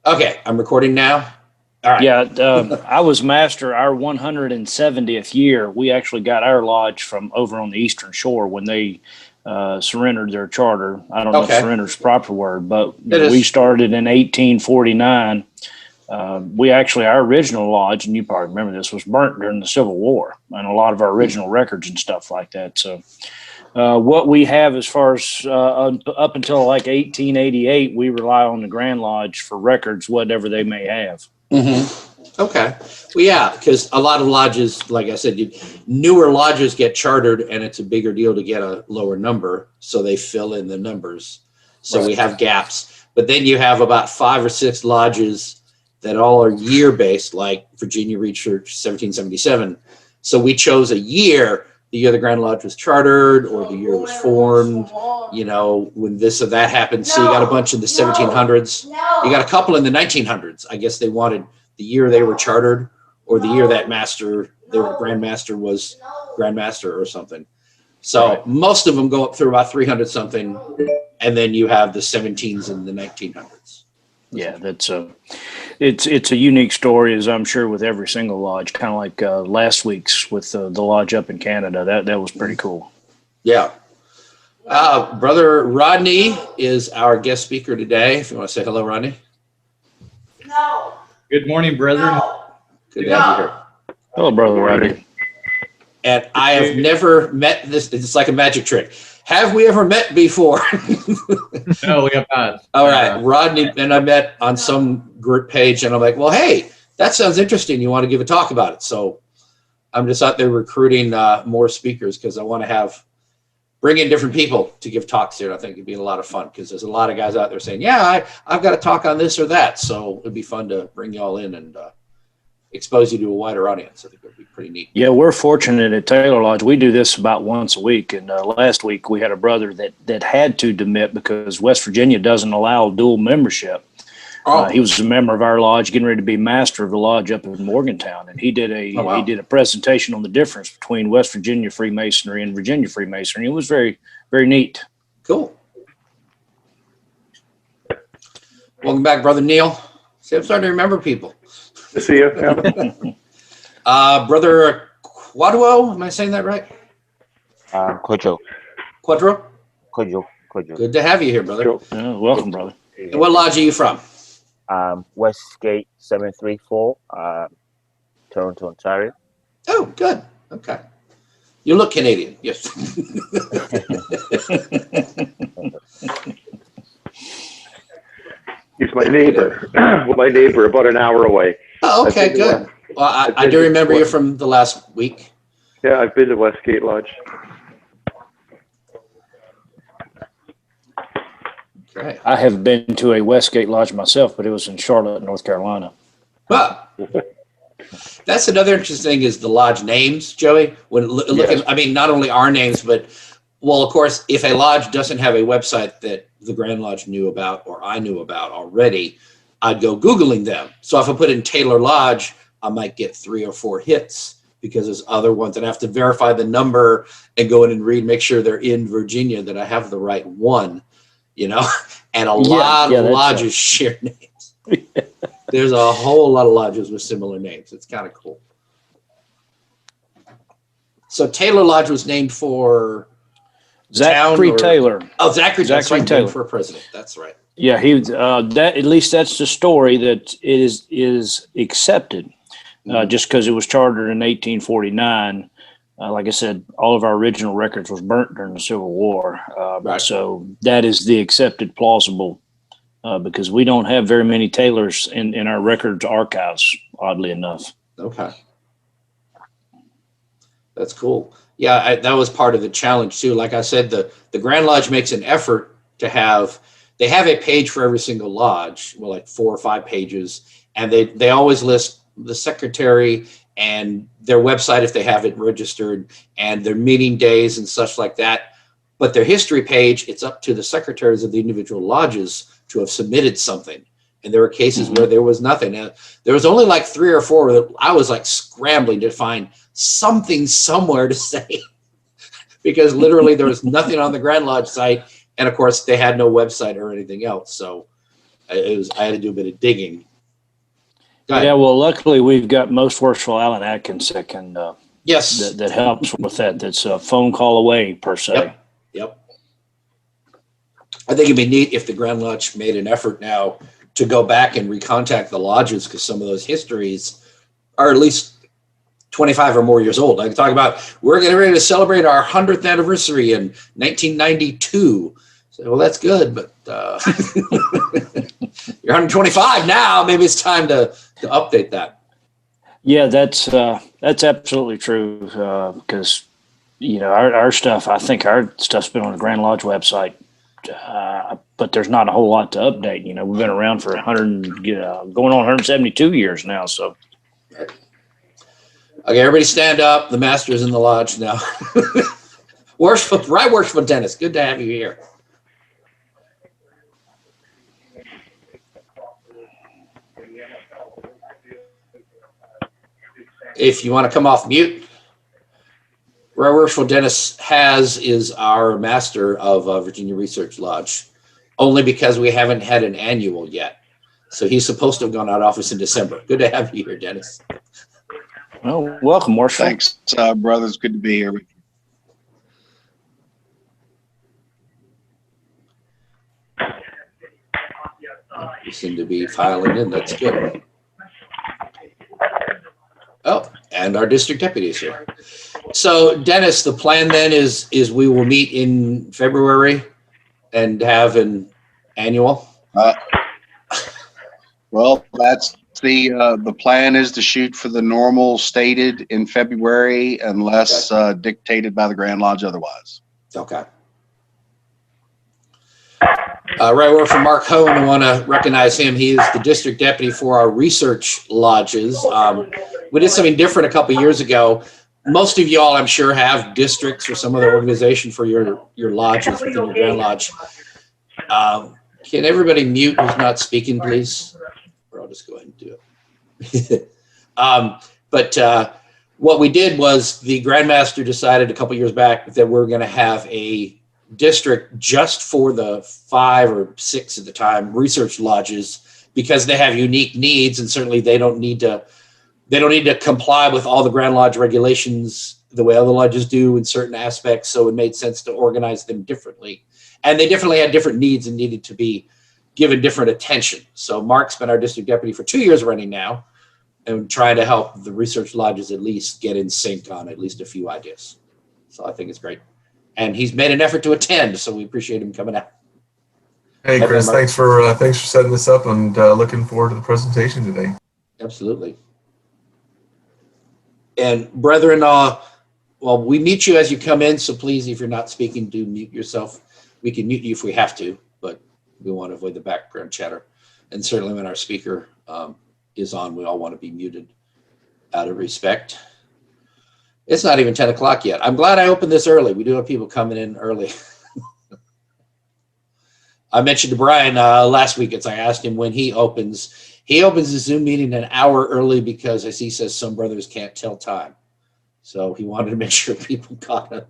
Okay, I'm recording now. All right. Yeah, I was master our 170th year. We actually got our lodge from over on the Eastern Shore when they surrendered their charter. I don't know if surrender is the proper word, but we started in 1849. We actually, our original lodge, and you probably remember this, was burnt during the Civil War, and a lot of our original records and stuff like that. So what we have as far as up until like 1888, we rely on the Grand Lodge for records, whatever they may have. Mm-hmm. Okay. Well, yeah, because a lot of lodges, like I said, newer lodges get chartered, and it's a bigger deal to get a lower number, so they fill in the numbers. So we have gaps. But then you have about 5 or 6 lodges that all are year-based, like Virginia Research 1777. So we chose a year, the year the Grand Lodge was chartered or the year it was formed, you know, when this or that happened. So you got a bunch in the 1700s. You got a couple in the 1900s. I guess they wanted the year they were chartered or the year that their Grandmaster was Grandmaster or something. So most of them go up through about 300 something, and then you have the 17s and the 1900s. Yeah, it's a unique story, as I'm sure with every single lodge. Kind of like last week's with the lodge up in Canada. That was pretty cool. Yeah. Brother Rodney is our guest speaker today. If you want to say hello, Rodney. No. Good morning, brethren. No. Good to have you here. Hello, Brother Rodney. And I have never met this. It's like a magic trick. Have we ever met before? No, we have not. All right. Rodney and I met on some group page, and I'm like, well, hey, that sounds interesting. You want to give a talk about it? So I'm just out there recruiting more speakers because I want to bring in different people to give talks here. I think it'd be a lot of fun because there's a lot of guys out there saying, yeah, I've got to talk on this or that. So it'd be fun to bring you all in and expose you to a wider audience. I think it would be pretty neat. Yeah, we're fortunate at Taylor Lodge. We do this about once a week. And last week we had a brother that had to demit because West Virginia doesn't allow dual membership. He was a member of our lodge, getting ready to be master of the lodge up in Morgantown, and he did a presentation on the difference between West Virginia Freemasonry and Virginia Freemasonry. It was very, very neat. Cool. Welcome back, Brother Neil. See, I'm starting to remember people. Good to see you. Yeah. Brother Quadro, am I saying that right? Quadro. Quadro? Quadro. Good to have you here, brother. Welcome, brother. And what lodge are you from? Westgate 734, Toronto, Ontario. Oh, good. Okay. You look Canadian. Yes. He's my neighbor. My neighbor, about an hour away. Oh, okay, good. Well, I do remember you from the last week. Yeah, I've been to Westgate Lodge. Great. I have been to a Westgate Lodge myself, but it was in Charlotte, North Carolina. Well, that's another interesting thing is the lodge names, Joey. When looking, I mean, not only our names, but well, of course, if a lodge doesn't have a website that the Grand Lodge knew about or I knew about already, I'd go Googling them. So if I put in Taylor Lodge, I might get 3 or 4 hits because there's other ones, and I have to verify the number and go in and read, make sure they're in Virginia, that I have the right one. You know, and a lot of lodges share names. There's a whole lot of lodges with similar names. It's kind of cool. So Taylor Lodge was named for Zachary Taylor. Oh, Zachary Taylor Taylor for president. That's right. Yeah, he that at least that's the story that it is accepted. Just because it was chartered in 1849. Like I said, all of our original records was burnt during the Civil War. So that is the accepted plausible because we don't have very many Taylors in our records archives, oddly enough. Okay. That's cool. Yeah, that was part of the challenge too. Like I said, the Grand Lodge makes an effort to they have a page for every single lodge, well, like 4 or 5 pages, and they always list the secretary and their website if they have it registered and their meeting days and such like that. But their history page, it's up to the secretaries of the individual lodges to have submitted something. And there were cases where there was nothing. There was only like 3 or 4 that I was like scrambling to find something somewhere to say because literally there was nothing on the Grand Lodge site. And of course they had no website or anything else. So I had to do a bit of digging. Go ahead. Yeah, well, luckily we've got most worshipful Alan Atkins that can Yes. that helps with that. That's a phone call away per se. Yep. I think it'd be neat if the Grand Lodge made an effort now to go back and recontact the lodges, because some of those histories are at least 25 or more years old. I can talk about, we're getting ready to celebrate our 100th anniversary in 1992. So, well, that's good, but you're 125 now. Maybe it's time to update that. Yeah, that's absolutely true. Because our stuff, I think our stuff's been on the Grand Lodge website, but there's not a whole lot to update. We've been around for 100, going on 172 years now. So. Okay, everybody stand up. The master's in the lodge now. Worshipful Dennis, good to have you here. If you want to come off mute, Right Worshipful Dennis is our master of Virginia Research Lodge, only because we haven't had an annual yet. So he's supposed to have gone out of office in December. Good to have you here, Dennis. Well, welcome, Worshipful. Thanks, brothers. Good to be here with you. You seem to be filing in. That's good. Oh, and our district deputy is here. So, Dennis, the plan then is we will meet in February and have an annual. Well, that's the plan is to shoot for the normal stated in February, unless dictated by the Grand Lodge otherwise. Okay. Right word from Mark Hone. I want to recognize him. He is the district deputy for our research lodges. We did something different a couple of years ago. Most of you all, I'm sure, have districts or some other organization for your lodges within your Grand Lodge. Can everybody mute who's not speaking, please? Or I'll just go ahead and do it. But what we did was the Grandmaster decided a couple of years back that we're going to have a district just for the 5 or 6 at the time research lodges, because they have unique needs, and certainly they don't need to comply with all the Grand Lodge regulations the way other lodges do in certain aspects. So it made sense to organize them differently, and they definitely had different needs and needed to be given different attention. So Mark's been our district deputy for 2 years running now, and trying to help the research lodges at least get in sync on at least a few ideas. So I think it's great. And he's made an effort to attend, so we appreciate him coming out. Hey, Chris, thanks for setting this up, and looking forward to the presentation today. Absolutely. And brethren, well, we mute you as you come in, so please, if you're not speaking, do mute yourself. We can mute you if we have to, but we want to avoid the background chatter. And certainly when our speaker is on, we all want to be muted out of respect. It's not even 10 o'clock yet. I'm glad I opened this early. We do have people coming in early. I mentioned to Brian last week, as I asked him when he opens the Zoom meeting an hour early, because as he says, some brothers can't tell time. So he wanted to make sure people caught up.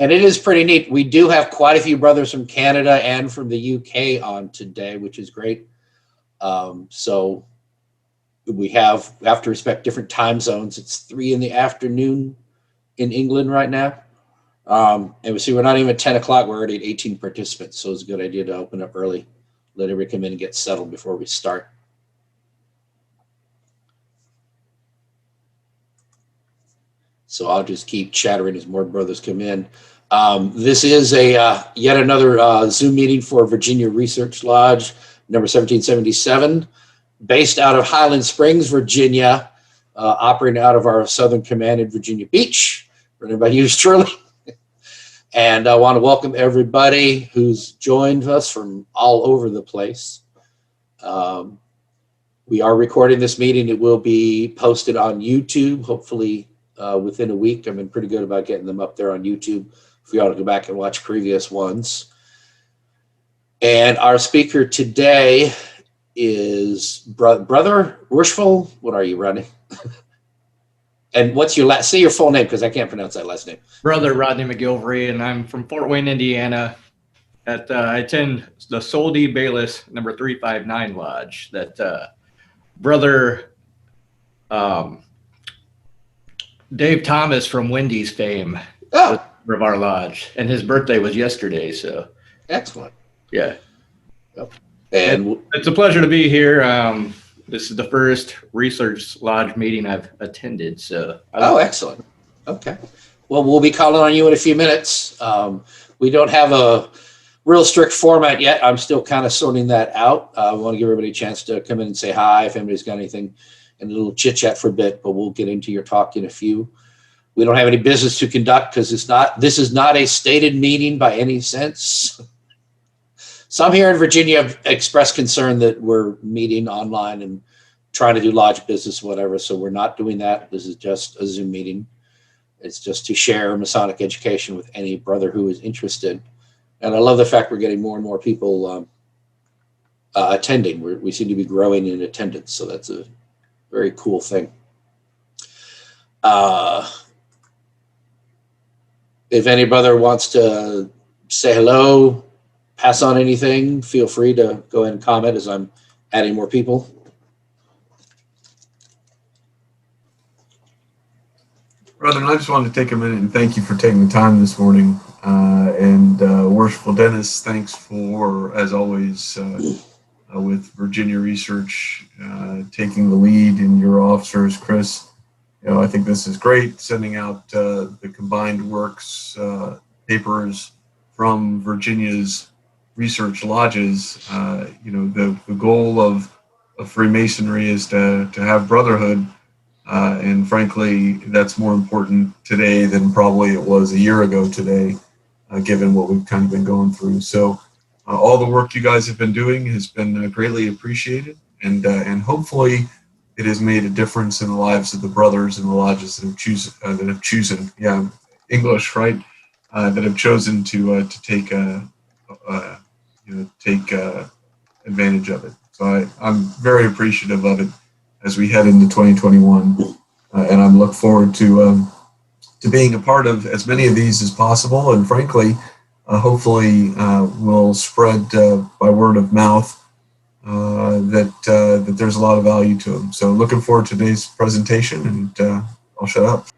And it is pretty neat. We do have quite a few brothers from Canada and from the UK on today, which is great. So we have to respect different time zones. It's 3 p.m. in England right now. And we see we're not even at 10 o'clock. We're already at 18 participants. So it's a good idea to open up early, let everybody come in and get settled before we start. So I'll just keep chattering as more brothers come in. This is yet another Zoom meeting for Virginia Research Lodge, number 1777, based out of Highland Springs, Virginia, operating out of our Southern Command in Virginia Beach, running by yours truly. And I want to welcome everybody who's joined us from all over the place. We are recording this meeting. It will be posted on YouTube, hopefully within a week. I've been pretty good about getting them up there on YouTube if you ought to go back and watch previous ones. And our speaker today is Brother Worshipful. What are you, Rodney? And what's your say your full name, because I can't pronounce that last name. Brother Rodney McGillvary, and I'm from Fort Wayne, Indiana. I attend the Soul D. Bayless number 359 Lodge that Brother Dave Thomas from Wendy's fame was Oh, a member of our lodge, and his birthday was yesterday. So, excellent. yeah. And It's a pleasure to be here. This is the first research lodge meeting I've attended. So, excellent. Okay. Well, we'll be calling on you in a few minutes. We don't have a real strict format yet. I'm still kind of sorting that out. I want to give everybody a chance to come in and say hi if anybody's got anything, and a little chit chat for a bit, but we'll get into your talk in a few. We don't have any business to conduct because this is not a stated meeting by any sense. Some here in Virginia have expressed concern that we're meeting online and trying to do lodge business, whatever. So we're not doing that. This is just a Zoom meeting. It's just to share Masonic education with any brother who is interested. And I love the fact we're getting more and more people attending. We seem to be growing in attendance. So that's a very cool thing. If any brother wants to say hello, pass on anything, feel free to go ahead and comment as I'm adding more people. Brother, I just wanted to take a minute and thank you for taking the time this morning. Worshipful Dennis, thanks for, as always, with Virginia Research, taking the lead, and your officers, Chris. I think this is great, sending out the combined works papers from Virginia's research lodges. The goal of Freemasonry is to have brotherhood. And frankly, that's more important today than probably it was a year ago today, given what we've kind of been going through. So all the work you guys have been doing has been greatly appreciated. And hopefully it has made a difference in the lives of the brothers and the lodges that have chosen, English, right? That have chosen to take advantage of it. So I'm very appreciative of it as we head into 2021, and I'm look forward to being a part of as many of these as possible. And frankly, hopefully, we'll spread by word of mouth that there's a lot of value to them. So looking forward to today's presentation, and I'll shut up.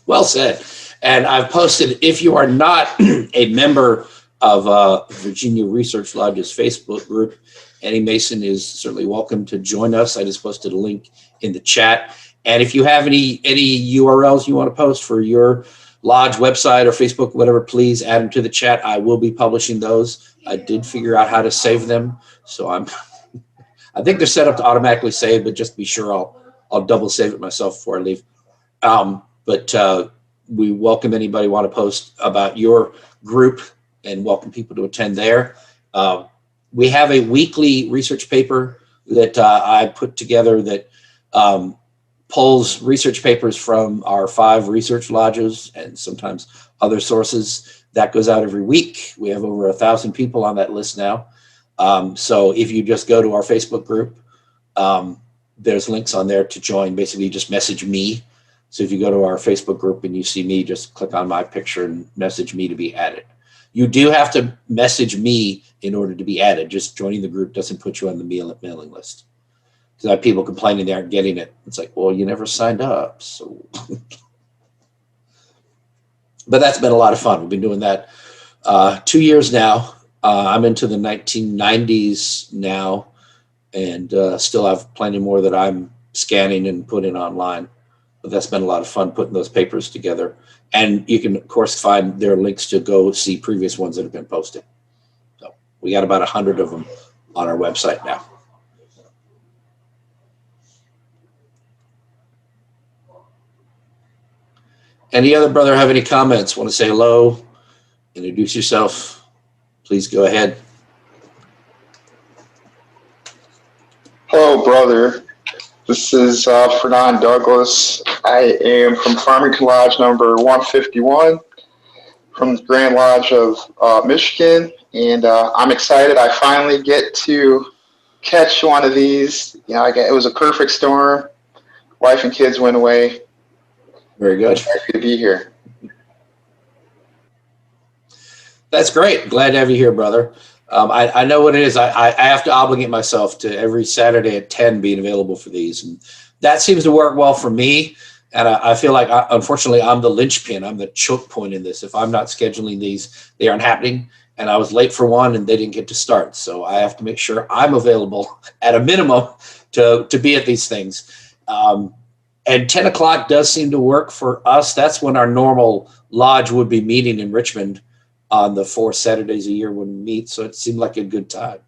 Well said. And I've posted, if you are not a member of Virginia Research Lodge's Facebook group, any Mason is certainly welcome to join us. I just posted a link in the chat. And if you have any URLs you want to post for your lodge website or Facebook, whatever, please add them to the chat. I will be publishing those. I did figure out how to save them. So I think they're set up to automatically save, but just to be sure, I'll double save it myself before I leave. But we welcome anybody want to post about your group and welcome people to attend there. We have a weekly research paper that I put together that pulls research papers from our 5 research lodges and sometimes other sources. That goes out every week. We have over 1,000 people on that list now. So if you just go to our Facebook group, there's links on there to join. Basically, just message me. So if you go to our Facebook group and you see me, just click on my picture and message me to be added. You do have to message me in order to be added. Just joining the group doesn't put you on the mailing list. Because I have people complaining they aren't getting it. It's like, well, you never signed up. So, but that's been a lot of fun. We've been doing that 2 years now. I'm into the 1990s now, and still have plenty more that I'm scanning and putting online. But that's been a lot of fun putting those papers together. And you can, of course, find their links to go see previous ones that have been posted. So we got about 100 of them on our website now. Any other brother have any comments? Want to say hello? Introduce yourself? Please go ahead. Hello, brother. This is Fernand Douglas. I am from Farmington Lodge number 151 from the Grand Lodge of Michigan, and I'm excited. I finally get to catch one of these. It was a perfect storm. Wife and kids went away. Very good. Happy to be here. That's great. Glad to have you here, brother. I know what it is. I have to obligate myself to every Saturday at 10 being available for these. And that seems to work well for me. And I feel like, unfortunately, I'm the linchpin. I'm the choke point in this. If I'm not scheduling these, they aren't happening. And I was late for one and they didn't get to start. So I have to make sure I'm available at a minimum to be at these things. And 10 o'clock does seem to work for us. That's when our normal lodge would be meeting in Richmond on the 4 Saturdays a year when we meet. So it seemed like a good time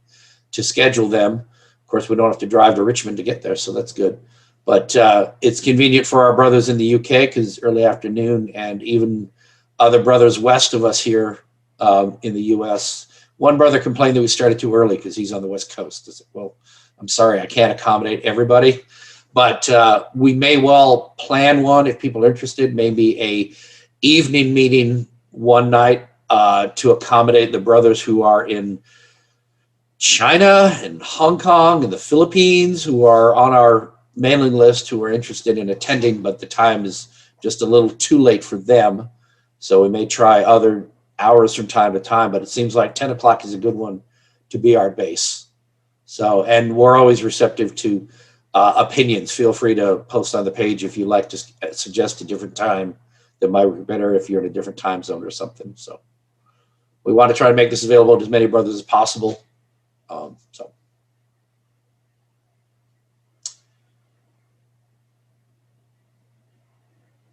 to schedule them. Of course, we don't have to drive to Richmond to get there, so that's good. But it's convenient for our brothers in the UK because early afternoon, and even other brothers west of us here in the US. One brother complained that we started too early because he's on the West Coast. I said, well, I'm sorry, I can't accommodate everybody. But we may well plan one if people are interested, maybe a evening meeting one night to accommodate the brothers who are in China and Hong Kong and the Philippines who are on our mailing list who are interested in attending, but the time is just a little too late for them. So we may try other hours from time to time, but it seems like 10 o'clock is a good one to be our base. So, and we're always receptive to opinions. Feel free to post on the page if you like to suggest a different time that might be better if you're in a different time zone or something. So we want to try to make this available to as many brothers as possible. So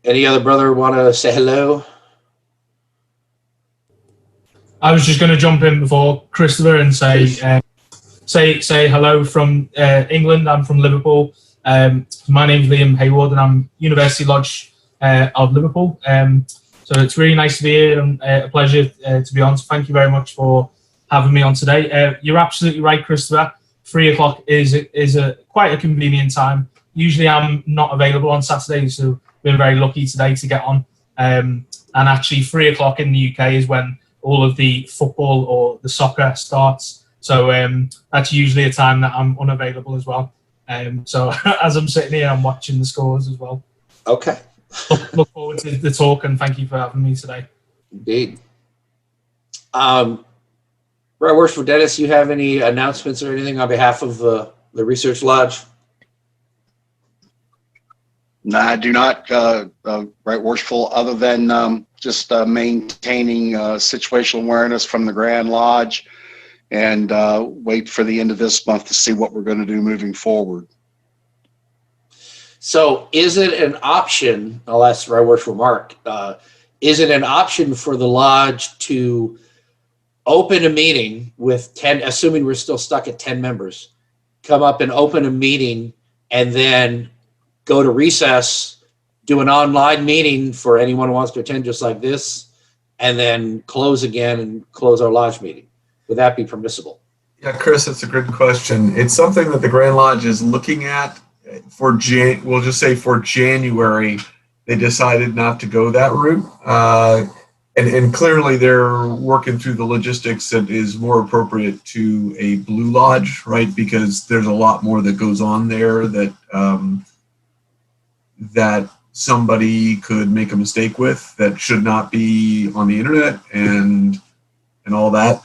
any other brother want to say hello? I was just going to jump in before Christopher and say hello from England. I'm from Liverpool. My name's Liam Haywood, and I'm University Lodge of Liverpool. So it's really nice to be here and a pleasure to be on. So thank you very much for having me on today. You're absolutely right, Christopher. 3 o'clock is quite a convenient time. Usually I'm not available on Saturdays, so we're very lucky today to get on. And actually 3 o'clock in the UK is when all of the football or the soccer starts. So that's usually a time that I'm unavailable as well. So as I'm sitting here, I'm watching the scores as well. Okay. Look forward to the talk, and thank you for having me today. Indeed. Right, Worshipful Dennis, you have any announcements or anything on behalf of the Research Lodge? No, I do not, right, Worshipful, other than just maintaining situational awareness from the Grand Lodge and wait for the end of this month to see what we're going to do moving forward. So is it an option, I'll ask Right Worshipful Mark, is it an option for the Lodge to open a meeting with 10, assuming we're still stuck at 10 members, come up and open a meeting and then go to recess, do an online meeting for anyone who wants to attend just like this, and then close again and close our Lodge meeting? Would that be permissible? Yeah, Chris, that's a good question. It's something that the Grand Lodge is looking at for we'll just say for January. They decided not to go that route. And clearly they're working through the logistics that is more appropriate to a Blue Lodge, right? Because there's a lot more that goes on there that that somebody could make a mistake with that should not be on the internet and all that.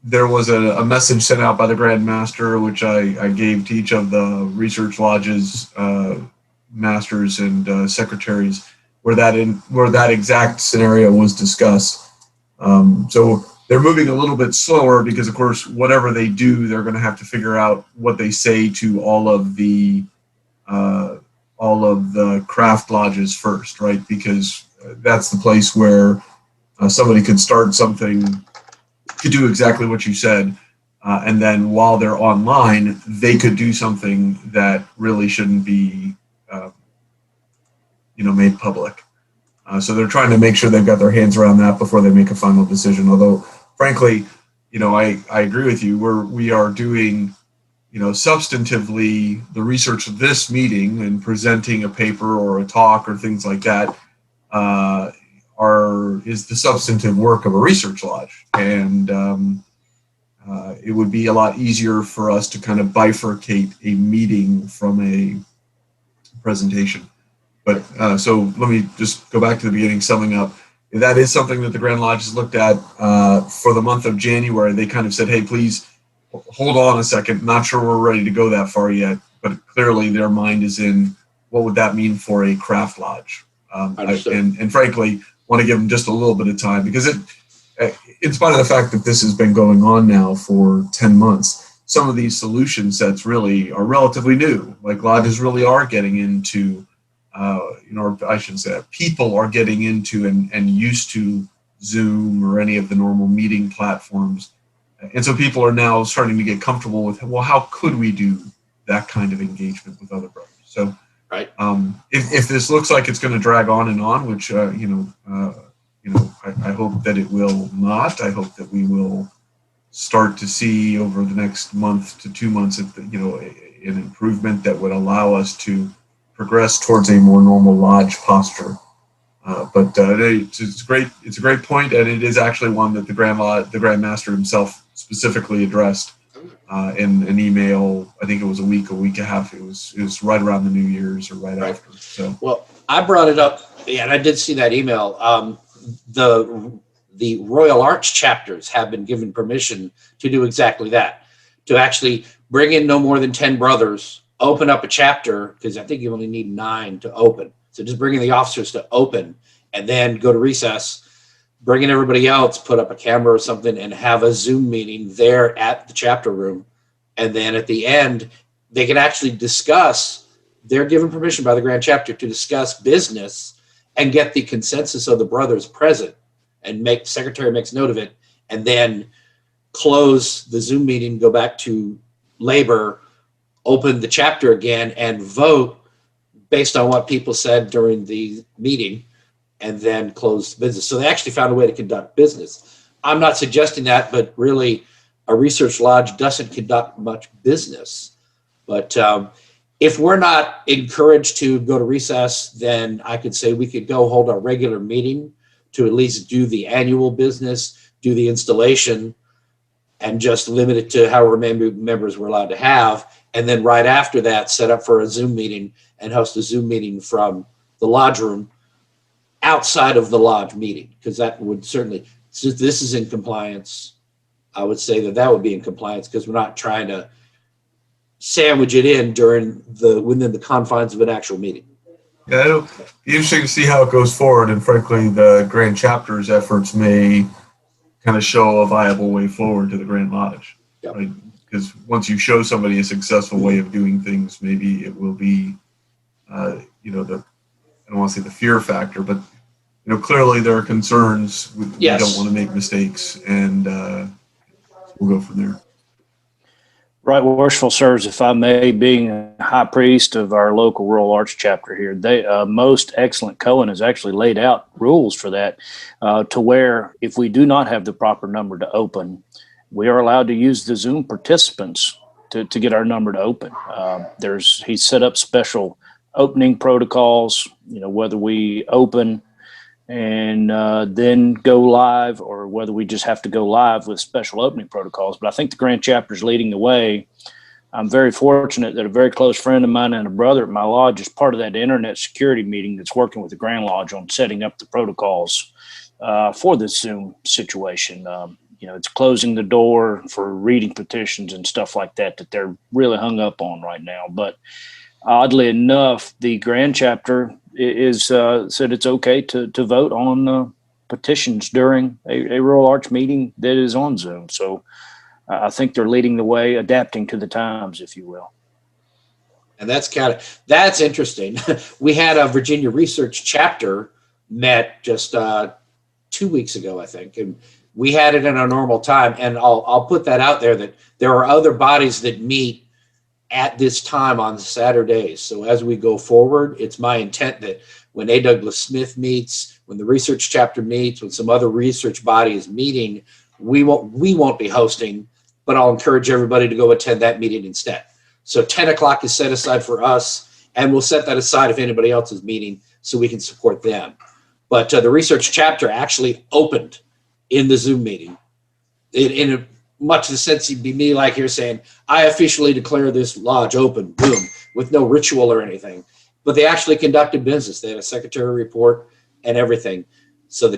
There was a message sent out by the Grand Master, which I gave to each of the Research Lodges masters and secretaries, where that exact scenario was discussed. So they're moving a little bit slower because, of course, whatever they do, they're going to have to figure out what they say to all of the craft lodges first, right? Because that's the place where somebody could start something, could do exactly what you said, and then while they're online, they could do something that really shouldn't be made public. So they're trying to make sure they've got their hands around that before they make a final decision. Although, frankly, I agree with you. We are doing, substantively the research of this meeting and presenting a paper or a talk or things like that is the substantive work of a research lodge. And it would be a lot easier for us to kind of bifurcate a meeting from a presentation. But so let me just go back to the beginning, summing up. that is something that the Grand Lodge has looked at for the month of January. They kind of said, hey, please hold on a second. Not sure we're ready to go that far yet, but clearly their mind is in what would that mean for a craft lodge? And frankly, want to give them just a little bit of time because in spite of the fact that this has been going on now for 10 months, some of these solution sets really are relatively new. Like lodges really are getting into, or I shouldn't say that, people are getting into and used to Zoom or any of the normal meeting platforms. And so people are now starting to get comfortable with, well, how could we do that kind of engagement with other brothers? So right. If this looks like it's going to drag on and on, which, I hope that it will not. I hope that we will start to see over the next month to 2 months, an improvement that would allow us to progress towards a more normal lodge posture. But it's great. It's a great point, and it is actually one that the Grand Master himself specifically addressed in an email. I think it was a week and a half. It was right around the New Year's or right after. So well, I brought it up, and I did see that email. The Royal Arch chapters have been given permission to do exactly that, to actually bring in no more than 10 brothers, open up a chapter, because I think you only need 9 to open. So just bringing the officers to open and then go to recess, bringing everybody else, put up a camera or something and have a Zoom meeting there at the chapter room. And then at the end, they can actually discuss, they're given permission by the Grand Chapter to discuss business and get the consensus of the brothers present, and secretary makes note of it, and then close the Zoom meeting, go back to labor, open the chapter again and vote based on what people said during the meeting, and then close business. So they actually found a way to conduct business. I'm not suggesting that, but really a research lodge doesn't conduct much business. But if we're not encouraged to go to recess, then I could say we could go hold our regular meeting to at least do the annual business, do the installation, and just limit it to however many members we're allowed to have. And then right after that, set up for a Zoom meeting and host a Zoom meeting from the lodge room outside of the lodge meeting, because that would certainly, since this is in compliance, I would say that would be in compliance, because we're not trying to sandwich it in within the confines of an actual meeting. Yeah, it'll be interesting to see how it goes forward. And frankly, the Grand Chapter's efforts may kind of show a viable way forward to the Grand Lodge. Yep. Right? Because once you show somebody a successful way of doing things, maybe it will be, I don't want to say the fear factor, but clearly there are concerns. We don't want to make mistakes, and we'll go from there. Right, worshipful sirs, if I may, being a high priest of our local Royal Arch chapter here, most excellent Cohen has actually laid out rules for that, to where if we do not have the proper number to open, we are allowed to use the Zoom participants to get our number to open. He's set up special opening protocols, whether we open and then go live, or whether we just have to go live with special opening protocols. But I think the Grand Chapter is leading the way. I'm very fortunate that a very close friend of mine and a brother at my lodge is part of that internet security meeting that's working with the Grand Lodge on setting up the protocols for this Zoom situation. It's closing the door for reading petitions and stuff like that they're really hung up on right now. But oddly enough, the Grand Chapter is said it's okay to vote on petitions during a Royal Arch meeting that is on Zoom. So I think they're leading the way, adapting to the times, if you will. And that's interesting. We had a Virginia Research chapter met just 2 weeks ago, I think, and we had it in our normal time. And I'll put that out there, that there are other bodies that meet at this time on Saturdays. So as we go forward, it's my intent that when A. Douglas Smith meets, when the research chapter meets, when some other research body is meeting, we won't be hosting, but I'll encourage everybody to go attend that meeting instead. So 10 o'clock is set aside for us, and we'll set that aside if anybody else is meeting so we can support them. But the research chapter actually opened in the Zoom meeting. In a much the sense it'd be me like here saying, I officially declare this lodge open, boom, with no ritual or anything. But they actually conducted business. They had a secretary report and everything. So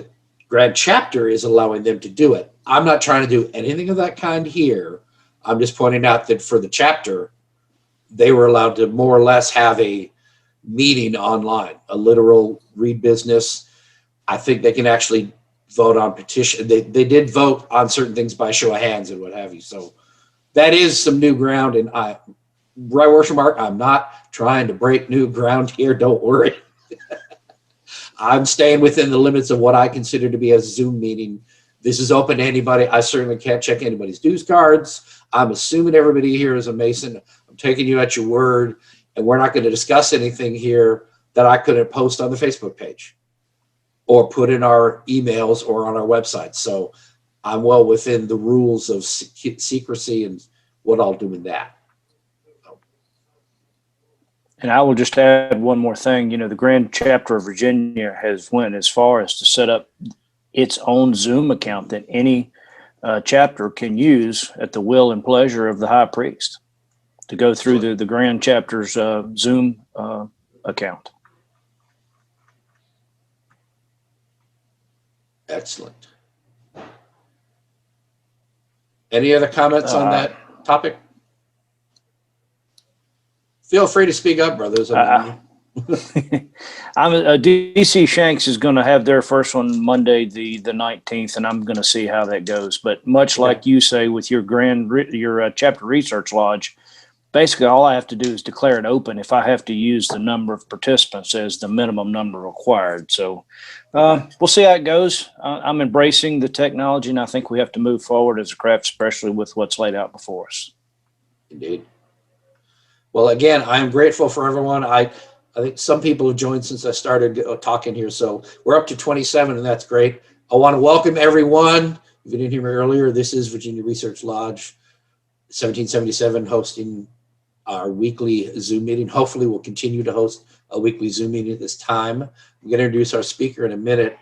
Grand Chapter is allowing them to do it. I'm not trying to do anything of that kind here. I'm just pointing out that for the chapter, they were allowed to more or less have a meeting online, a literal read business. I think they can actually vote on petition. They did vote on certain things by show of hands and what have you. So that is some new ground. And right, Worship Mark, I'm not trying to break new ground here. Don't worry. I'm staying within the limits of what I consider to be a Zoom meeting. This is open to anybody. I certainly can't check anybody's dues cards. I'm assuming everybody here is a Mason. I'm taking you at your word, and we're not going to discuss anything here that I couldn't post on the Facebook page or put in our emails or on our website. So I'm well within the rules of secrecy and what I'll do in that. And I will just add one more thing. You know, the Grand Chapter of Virginia has went as far as to set up its own Zoom account that any chapter can use at the will and pleasure of the high priest to go through the Grand Chapter's Zoom account. Excellent. Any other comments on that topic? Feel free to speak up, brothers. DC Shanks is going to have their first one Monday, the 19th, and I'm going to see how that goes. But much like you say with your chapter research lodge, basically all I have to do is declare it open if I have to use the number of participants as the minimum number required. So we'll see how it goes. I'm embracing the technology, and I think we have to move forward as a craft, especially with what's laid out before us. Indeed. Well, again, I'm grateful for everyone. I think some people have joined since I started talking here. So we're up to 27, and that's great. I want to welcome everyone. If you didn't hear me earlier, this is Virginia Research Lodge 1777 hosting our weekly Zoom meeting. Hopefully we'll continue to host a weekly Zoom meeting at this time. I'm going to introduce our speaker in a minute.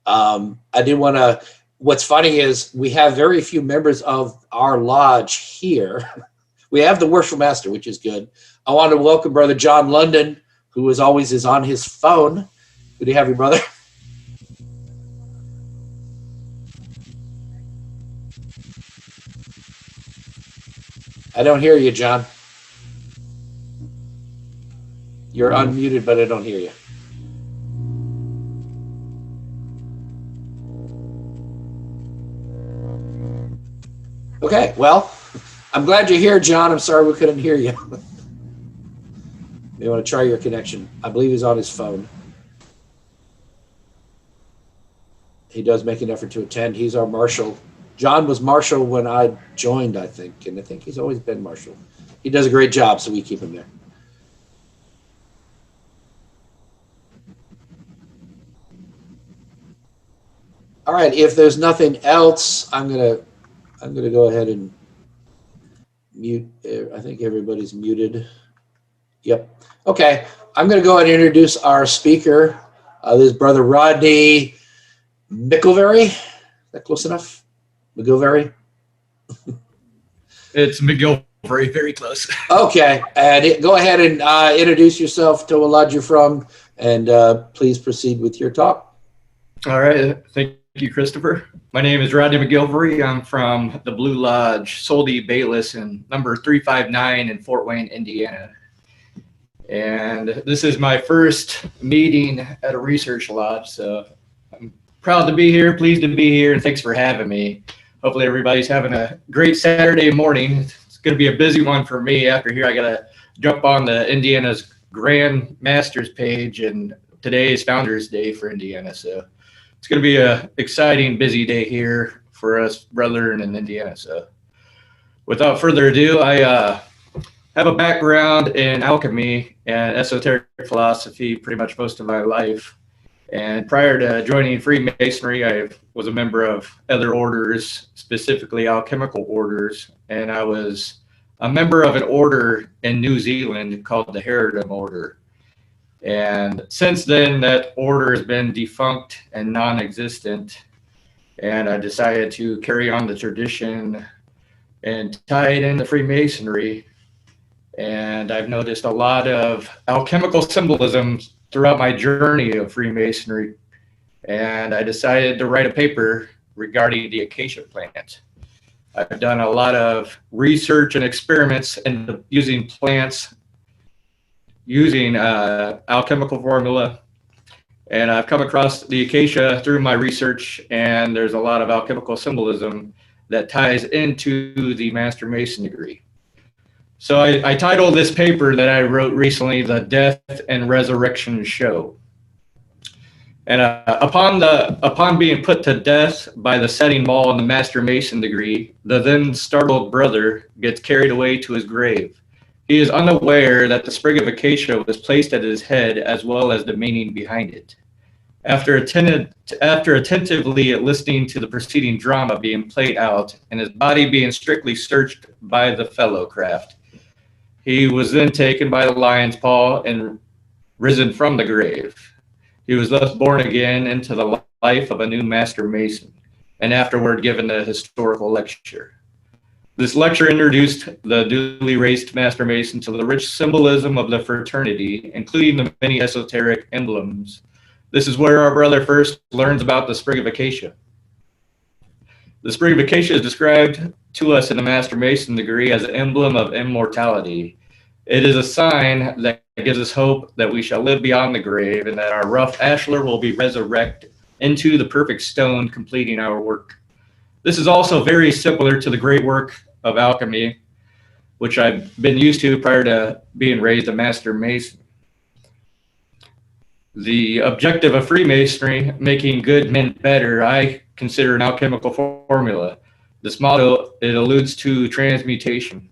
I did want to, what's funny is we have very few members of our lodge here. We have the worship master, which is good. I want to welcome Brother John London, who as always is on his phone. Good to have you, brother. I don't hear you, John. You're unmuted, but I don't hear you. Okay, well, I'm glad you're here, John. I'm sorry we couldn't hear you. You want to try your connection. I believe he's on his phone. He does make an effort to attend. He's our marshal. John was marshal when I joined, I think, and I think he's always been marshal. He does a great job, so we keep him there. All right, if there's nothing else, I'm gonna go ahead and mute. I think everybody's muted. Yep. Okay, I'm going to go ahead and introduce our speaker. This is Brother Rodney McGillvary. Is that close enough? McGillvary? It's McGillvary, very close. Okay, and go ahead and introduce yourself to what lodge you're from, and please proceed with your talk. All right, thank you, Christopher. My name is Rodney McGillvary. I'm from the Blue Lodge, Soldi Bayless, and number 359 in Fort Wayne, Indiana. And this is my first meeting at a research lodge, so I'm proud to be here, pleased to be here, and thanks for having me. Hopefully everybody's having a great Saturday morning. It's going to be a busy one for me. After here, I got to jump on the Indiana's Grand Masters page, and today is Founders Day for Indiana, so it's going to be a exciting, busy day here for us brethren in Indiana. So without further ado, I have a background in alchemy and esoteric philosophy pretty much most of my life. And prior to joining Freemasonry, I was a member of other orders, specifically alchemical orders. And I was a member of an order in New Zealand called the Herodom Order. And since then, that order has been defunct and non-existent. And I decided to carry on the tradition and tie it into Freemasonry. And I've noticed a lot of alchemical symbolism throughout my journey of Freemasonry. and I decided to write a paper regarding the acacia plant. I've done a lot of research and experiments in using plants, using alchemical formula, and I've come across the acacia through my research, and there's a lot of alchemical symbolism that ties into the Master Mason degree. So I titled this paper that I wrote recently, The Death and Resurrection Show. And upon being put to death by the setting ball in the Master Mason degree, the then startled brother gets carried away to his grave. He is unaware that the sprig of acacia was placed at his head, as well as the meaning behind it. After attentively listening to the preceding drama being played out and his body being strictly searched by the fellow craft, he was then taken by the lion's paw and risen from the grave. He was thus born again into the life of a new Master Mason, and afterward given a historical lecture. This lecture introduced the newly raised Master Mason to the rich symbolism of the fraternity, including the many esoteric emblems. This is where our brother first learns about the sprig of acacia. The sprig of acacia is described to us in the Master Mason degree as an emblem of immortality. It is a sign that gives us hope that we shall live beyond the grave and that our rough ashlar will be resurrected into the perfect stone, completing our work. This is also very similar to the great work of alchemy, which I've been used to prior to being raised a Master Mason. The objective of Freemasonry, making good men better, I consider an alchemical formula. This motto, it alludes to transmutation,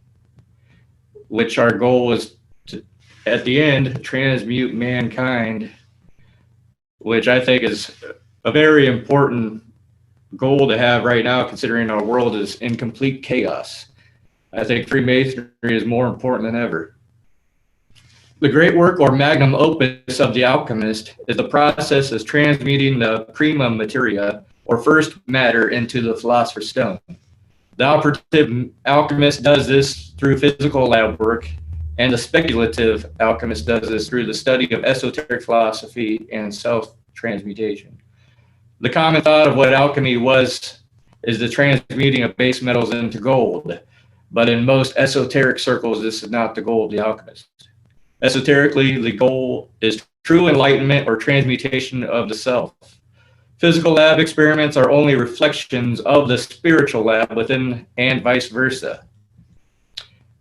which our goal is to, at the end, transmute mankind, which I think is a very important goal to have right now, considering our world is in complete chaos. I think Freemasonry is more important than ever. The great work or magnum opus of the alchemist is the process of transmuting the prima materia, or first matter, into the philosopher's stone. The operative alchemist does this through physical lab work, and the speculative alchemist does this through the study of esoteric philosophy and self-transmutation. The common thought of what alchemy is the transmuting of base metals into gold, but in most esoteric circles, this is not the goal of the alchemist. Esoterically, the goal is true enlightenment or transmutation of the self. Physical lab experiments are only reflections of the spiritual lab within, and vice versa.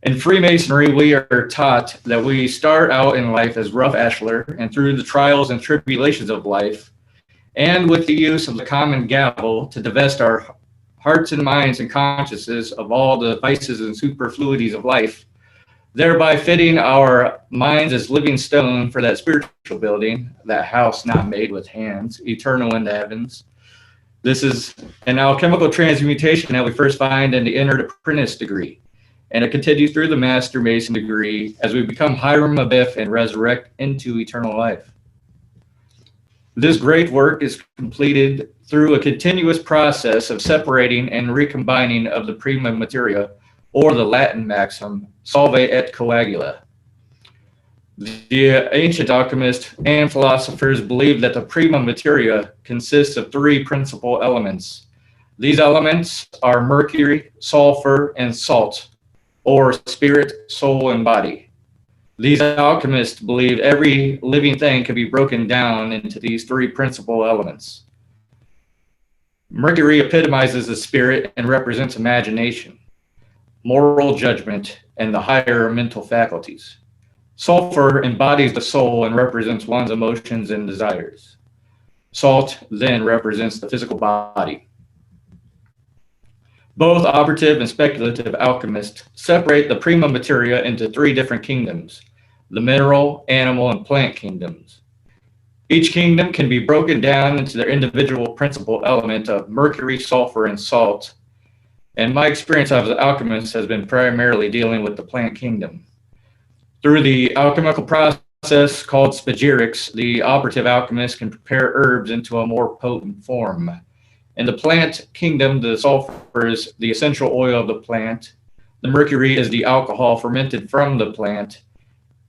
In Freemasonry, we are taught that we start out in life as rough ashlar, and through the trials and tribulations of life, and with the use of the common gavel to divest our hearts and minds and consciences of all the vices and superfluities of life, thereby fitting our minds as living stone for that spiritual building, that house not made with hands, eternal in the heavens. This is an alchemical transmutation that we first find in the entered apprentice degree, and it continues through the Master Mason degree as we become Hiram Abiff and resurrect into eternal life. This great work is completed through a continuous process of separating and recombining of the prima materia, or the Latin maxim, solve et coagula. The ancient alchemists and philosophers believed that the prima materia consists of three principal elements. These elements are mercury, sulfur, and salt, or spirit, soul, and body. These alchemists believed every living thing could be broken down into these three principal elements. Mercury epitomizes the spirit and represents imagination, moral judgment, and the higher mental faculties. Sulfur embodies the soul and represents one's emotions and desires. Salt then represents the physical body. Both operative and speculative alchemists separate the prima materia into three different kingdoms: the mineral, animal, and plant kingdoms. Each kingdom can be broken down into their individual principal element of mercury, sulfur, and salt. And my experience as an alchemist has been primarily dealing with the plant kingdom. Through the alchemical process called spagyrics, the operative alchemist can prepare herbs into a more potent form. In the plant kingdom, the sulfur is the essential oil of the plant, the mercury is the alcohol fermented from the plant,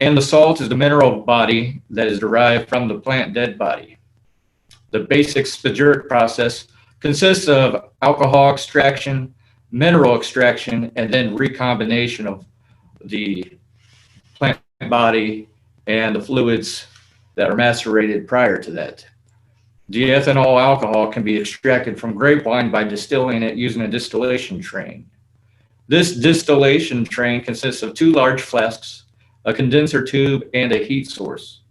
and the salt is the mineral body that is derived from the plant dead body. The basic spagyric process consists of alcohol extraction, mineral extraction, and then recombination of the plant body and the fluids that are macerated prior to that. The ethanol alcohol can be extracted from grape wine by distilling it using a distillation train. This distillation train consists of 2 large flasks, a condenser tube, and a heat source.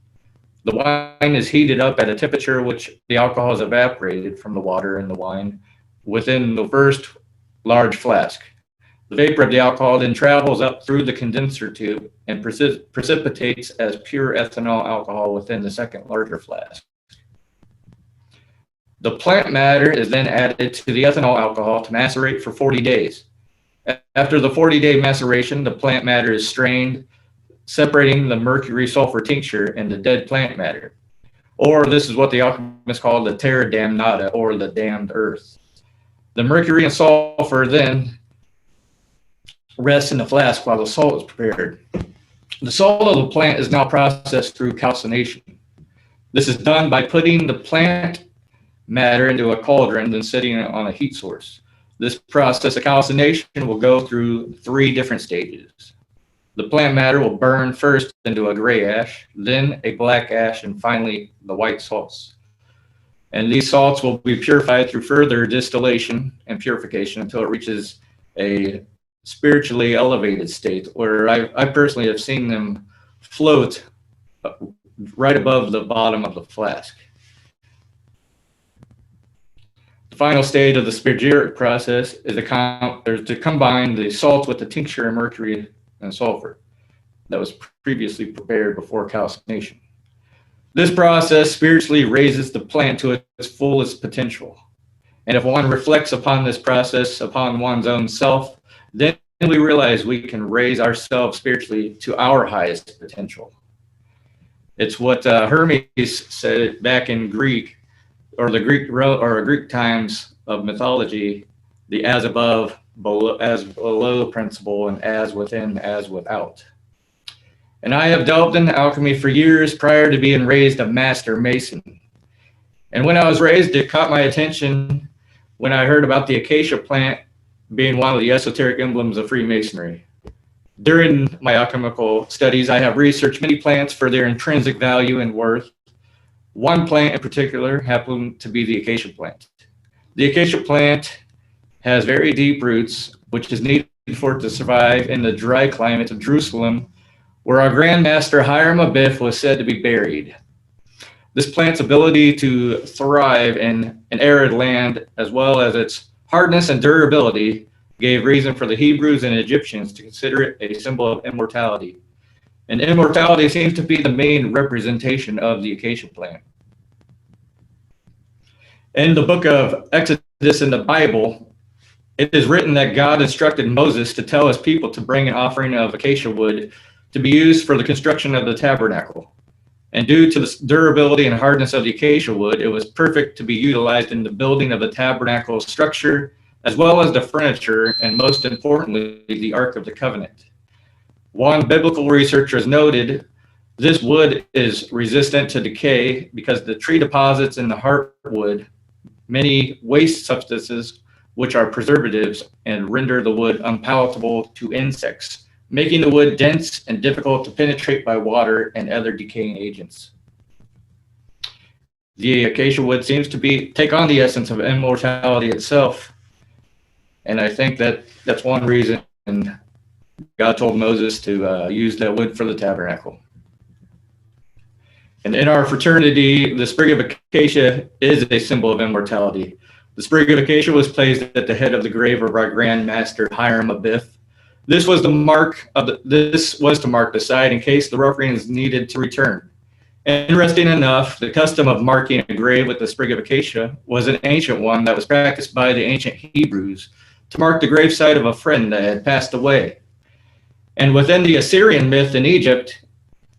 The wine is heated up at a temperature which the alcohol is evaporated from the water in the wine within the first large flask. The vapor of the alcohol then travels up through the condenser tube and precipitates as pure ethanol alcohol within the second larger flask. The plant matter is then added to the ethanol alcohol to macerate for 40 days. After the 40-day maceration, the plant matter is strained, separating the mercury sulfur tincture and the dead plant matter. Or this is what the alchemists call the terra damnata, or the damned earth. The mercury and sulfur then rest in the flask while the salt is prepared. The salt of the plant is now processed through calcination. This is done by putting the plant matter into a cauldron, then setting it on a heat source. This process of calcination will go through 3 different stages. The plant matter will burn first into a gray ash, then a black ash, and finally the white salts. And these salts will be purified through further distillation and purification until it reaches a spiritually elevated state, where I personally have seen them float right above the bottom of the flask. The final stage of the spagyric process is to combine the salt with the tincture of mercury and sulfur that was previously prepared before calcination. This process spiritually raises the plant to its fullest potential. And if one reflects upon this process upon one's own self, then we realize we can raise ourselves spiritually to our highest potential. It's what Hermes said back in Greek, or the Greek times of mythology, the as above, as below principle, and as within, as without. And I have delved into alchemy for years prior to being raised a master mason. And when I was raised, it caught my attention when I heard about the acacia plant being one of the esoteric emblems of Freemasonry. During my alchemical studies, I have researched many plants for their intrinsic value and worth. One plant in particular happened to be the acacia plant. The acacia plant has very deep roots, which is needed for it to survive in the dry climate of Jerusalem, where our Grand Master Hiram Abiff was said to be buried. This plant's ability to thrive in an arid land, as well as its hardness and durability, gave reason for the Hebrews and Egyptians to consider it a symbol of immortality. And immortality seems to be the main representation of the acacia plant. In the book of Exodus in the Bible, it is written that God instructed Moses to tell his people to bring an offering of acacia wood to be used for the construction of the tabernacle. And due to the durability and hardness of the acacia wood, it was perfect to be utilized in the building of the tabernacle structure, as well as the furniture, and most importantly, the Ark of the Covenant. One biblical researcher has noted this wood is resistant to decay because the tree deposits in the heartwood many waste substances, which are preservatives and render the wood unpalatable to insects, making the wood dense and difficult to penetrate by water and other decaying agents. The acacia wood seems to take on the essence of immortality itself. And I think that's one reason God told Moses to use that wood for the tabernacle. And in our fraternity, the sprig of acacia is a symbol of immortality. The sprig of acacia was placed at the head of the grave of our Grand Master Hiram Abiff. This was to mark the site in case the ruffians needed to return. Interesting enough, the custom of marking a grave with the sprig of acacia was an ancient one that was practiced by the ancient Hebrews to mark the gravesite of a friend that had passed away. And within the Assyrian myth in Egypt,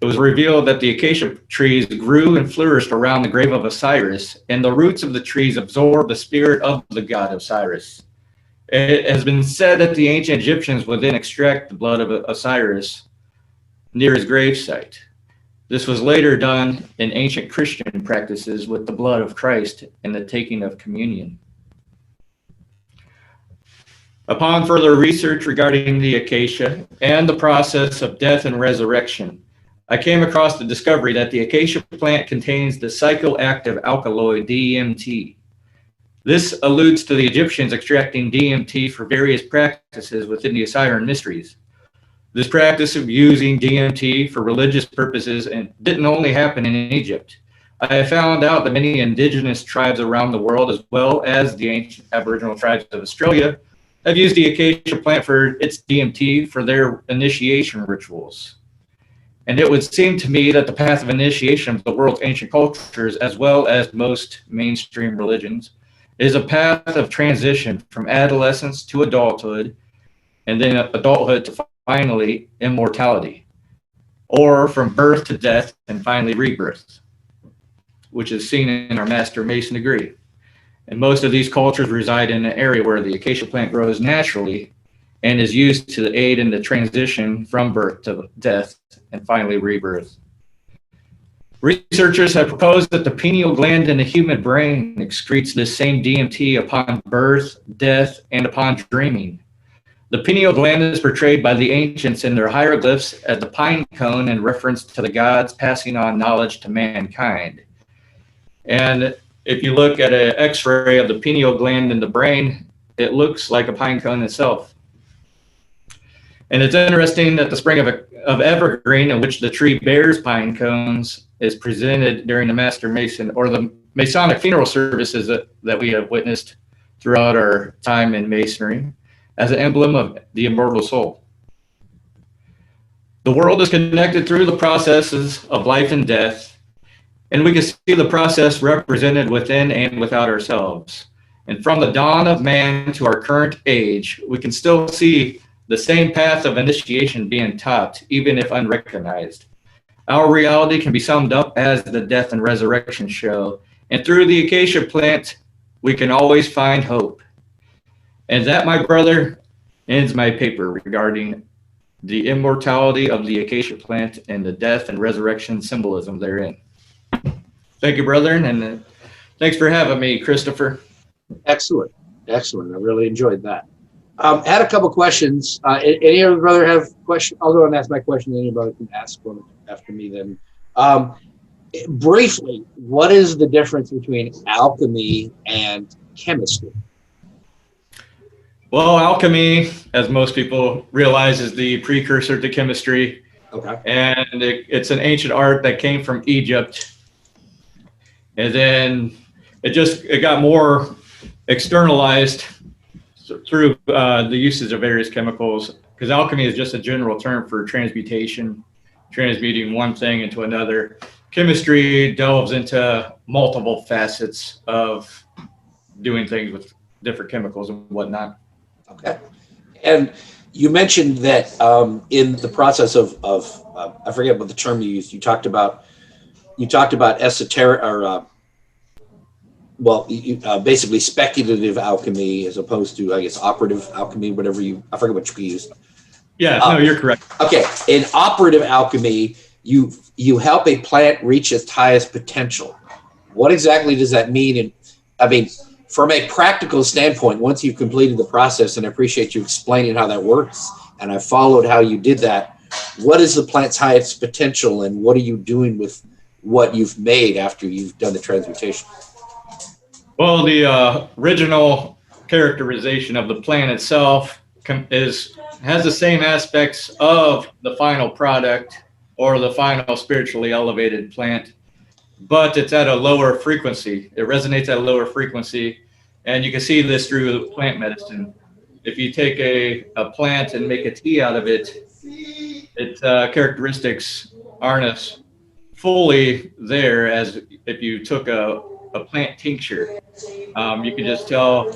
it was revealed that the acacia trees grew and flourished around the grave of Osiris, and the roots of the trees absorbed the spirit of the god Osiris. It has been said that the ancient Egyptians would then extract the blood of Osiris near his gravesite. This was later done in ancient Christian practices with the blood of Christ and the taking of communion. Upon further research regarding the acacia and the process of death and resurrection, I came across the discovery that the acacia plant contains the psychoactive alkaloid DMT. This alludes to the Egyptians extracting DMT for various practices within the Osirian mysteries. This practice of using DMT for religious purposes and didn't only happen in Egypt. I have found out that many indigenous tribes around the world, as well as the ancient Aboriginal tribes of Australia, have used the acacia plant for its DMT for their initiation rituals. And it would seem to me that the path of initiation of the world's ancient cultures, as well as most mainstream religions, is a path of transition from adolescence to adulthood, and then adulthood to finally immortality, or from birth to death and finally rebirth, which is seen in our Master Mason degree. And most of these cultures reside in an area where the acacia plant grows naturally and is used to aid in the transition from birth to death and finally rebirth. Researchers have proposed that the pineal gland in the human brain excretes this same DMT upon birth, death, and upon dreaming. The pineal gland is portrayed by the ancients in their hieroglyphs as the pine cone in reference to the gods passing on knowledge to mankind. And if you look at an X-ray of the pineal gland in the brain, it looks like a pine cone itself. And it's interesting that the spring of evergreen, in which the tree bears pine cones, is presented during the Master Mason or the Masonic funeral services that we have witnessed throughout our time in Masonry as an emblem of the immortal soul. The world is connected through the processes of life and death, and we can see the process represented within and without ourselves. And from the dawn of man to our current age, we can still see the same path of initiation being taught, even if unrecognized. Our reality can be summed up as the death and resurrection show. And through the acacia plant, we can always find hope. And that, my brother, ends my paper regarding the immortality of the acacia plant and the death and resurrection symbolism therein. Thank you, brethren, and thanks for having me, Christopher. Excellent. Excellent. I really enjoyed that. Had a couple questions. Any other brother have questions? I'll go and ask my question. Any brother can ask one after me then. Briefly, what is the difference between alchemy and chemistry? Well, alchemy, as most people realize, is the precursor to chemistry. Okay. And it's an ancient art that came from Egypt. And then it got more externalized through the usage of various chemicals, because alchemy is just a general term for transmutation, transmuting one thing into another. Chemistry delves into multiple facets of doing things with different chemicals and whatnot. Okay. And you mentioned that in the process of I forget what the term you used. You talked about esoteric or basically speculative alchemy as opposed to, I guess, operative alchemy, I forget what you used. Yeah, no, you're correct. Okay, in operative alchemy, you help a plant reach its highest potential. What exactly does that mean? And I mean, from a practical standpoint, once you've completed the process, and I appreciate you explaining how that works, and I followed how you did that, what is the plant's highest potential, and what are you doing with what you've made after you've done the transmutation? Well, the original characterization of the plant itself has the same aspects of the final product or the final spiritually elevated plant, but it's at a lower frequency. It resonates at a lower frequency, and you can see this through plant medicine. If you take a plant and make a tea out of it, its characteristics aren't as fully there as if you took a plant tincture. You can just tell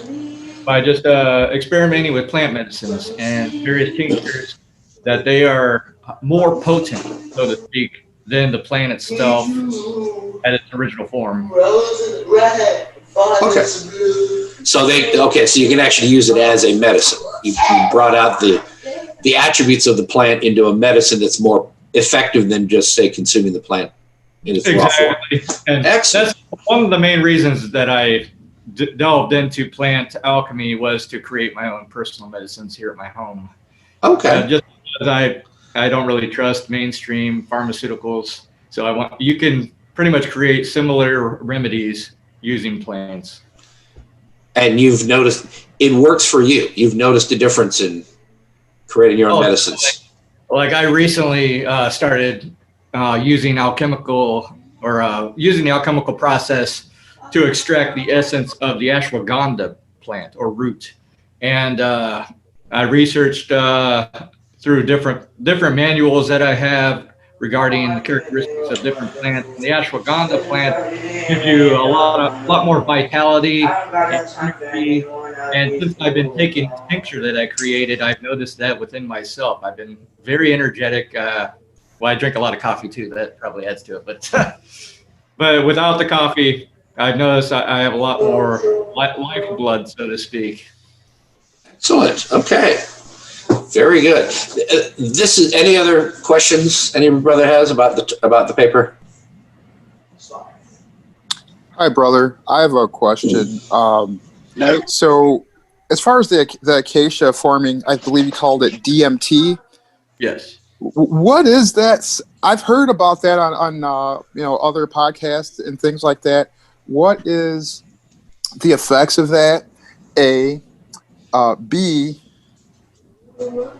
by just experimenting with plant medicines and various tinctures that they are more potent, so to speak, than the plant itself at its original form. Okay. So you can actually use it as a medicine. You brought out the attributes of the plant into a medicine that's more effective than just say consuming the plant in its raw form. And Excellent. that's one of the main reasons that I delved into plant alchemy, was to create my own personal medicines here at my home. Okay. Just because I don't really trust mainstream pharmaceuticals, so you can pretty much create similar remedies using plants. And you've noticed it works for you. You've noticed a difference in creating your own medicines. Like I recently started using using the alchemical process to extract the essence of the ashwagandha plant or root. And I researched through different manuals that I have regarding the characteristics of different plants. And the ashwagandha plant gives you a lot more vitality and energy. And since I've been taking the tincture that I created, I've noticed that within myself. I've been very energetic. Well, I drink a lot of coffee too. That probably adds to it. But without the coffee, I've noticed I have a lot more lifeblood, so to speak. Excellent. Okay. Very good. This is any other questions any brother has about the paper? Hi, brother. I have a question. No. So, as far as the Acacia forming, I believe you called it DMT. Yes. What is that? I've heard about that on other podcasts and things like that. What is the effects of that? A, B,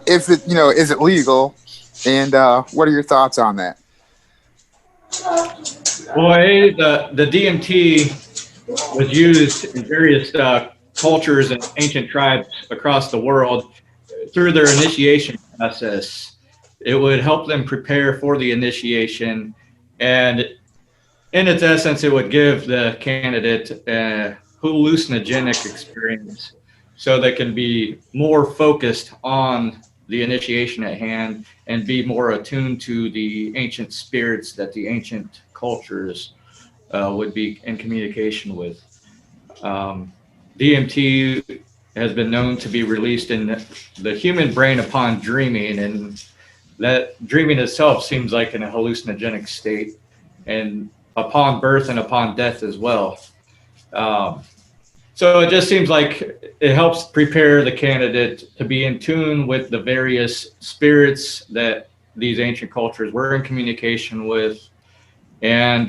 if it is it legal? And what are your thoughts on that? Well, the DMT was used in various cultures and ancient tribes across the world through their initiation process. It would help them prepare for the initiation, and in its essence, it would give the candidate a hallucinogenic experience so they can be more focused on the initiation at hand and be more attuned to the ancient spirits that the ancient cultures would be in communication with. DMT has been known to be released in the human brain upon dreaming, and that dreaming itself seems like in a hallucinogenic state, and upon birth and upon death as well. So it just seems like it helps prepare the candidate to be in tune with the various spirits that these ancient cultures were in communication with. And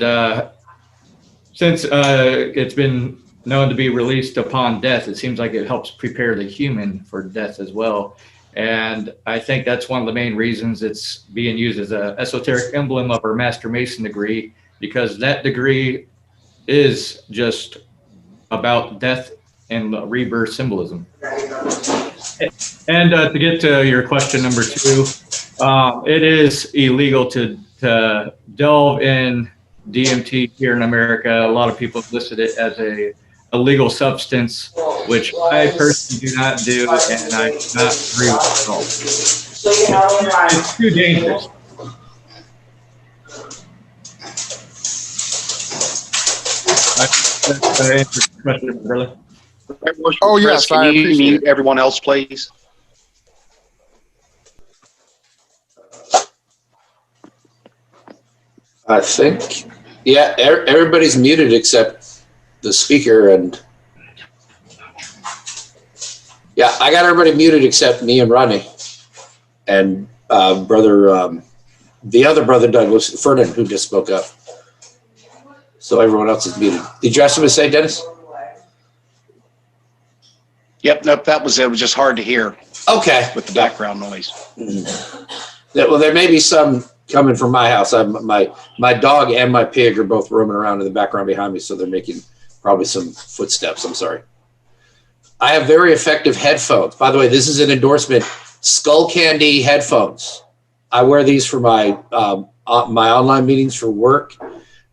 since it's been known to be released upon death, it seems like it helps prepare the human for death as well. And I think that's one of the main reasons it's being used as an esoteric emblem of our Master Mason degree, because that degree is just about death and rebirth symbolism. And to get to your question number 2, it is illegal to delve in DMT here in America. A lot of people have listed it as a legal substance, which I personally do not do, and I do not agree with at all. It's too dangerous. I answered your question, brother. Oh, yes, Can I you appreciate mute everyone else, please? I think, yeah, everybody's muted except the speaker, and yeah, I got everybody muted except me and Rodney and the other brother Douglas Ferdinand, who just spoke up. So everyone else is muted. Did you have something to say, Dennis? Yep, nope, that was it. It was just hard to hear Okay. with the background noise. Well, there may be some coming from my house. My dog and my pig are both roaming around in the background behind me, so they're making probably some footsteps. I'm sorry. I have very effective headphones. By the way, this is an endorsement. Skull Candy headphones. I wear these for my online meetings for work.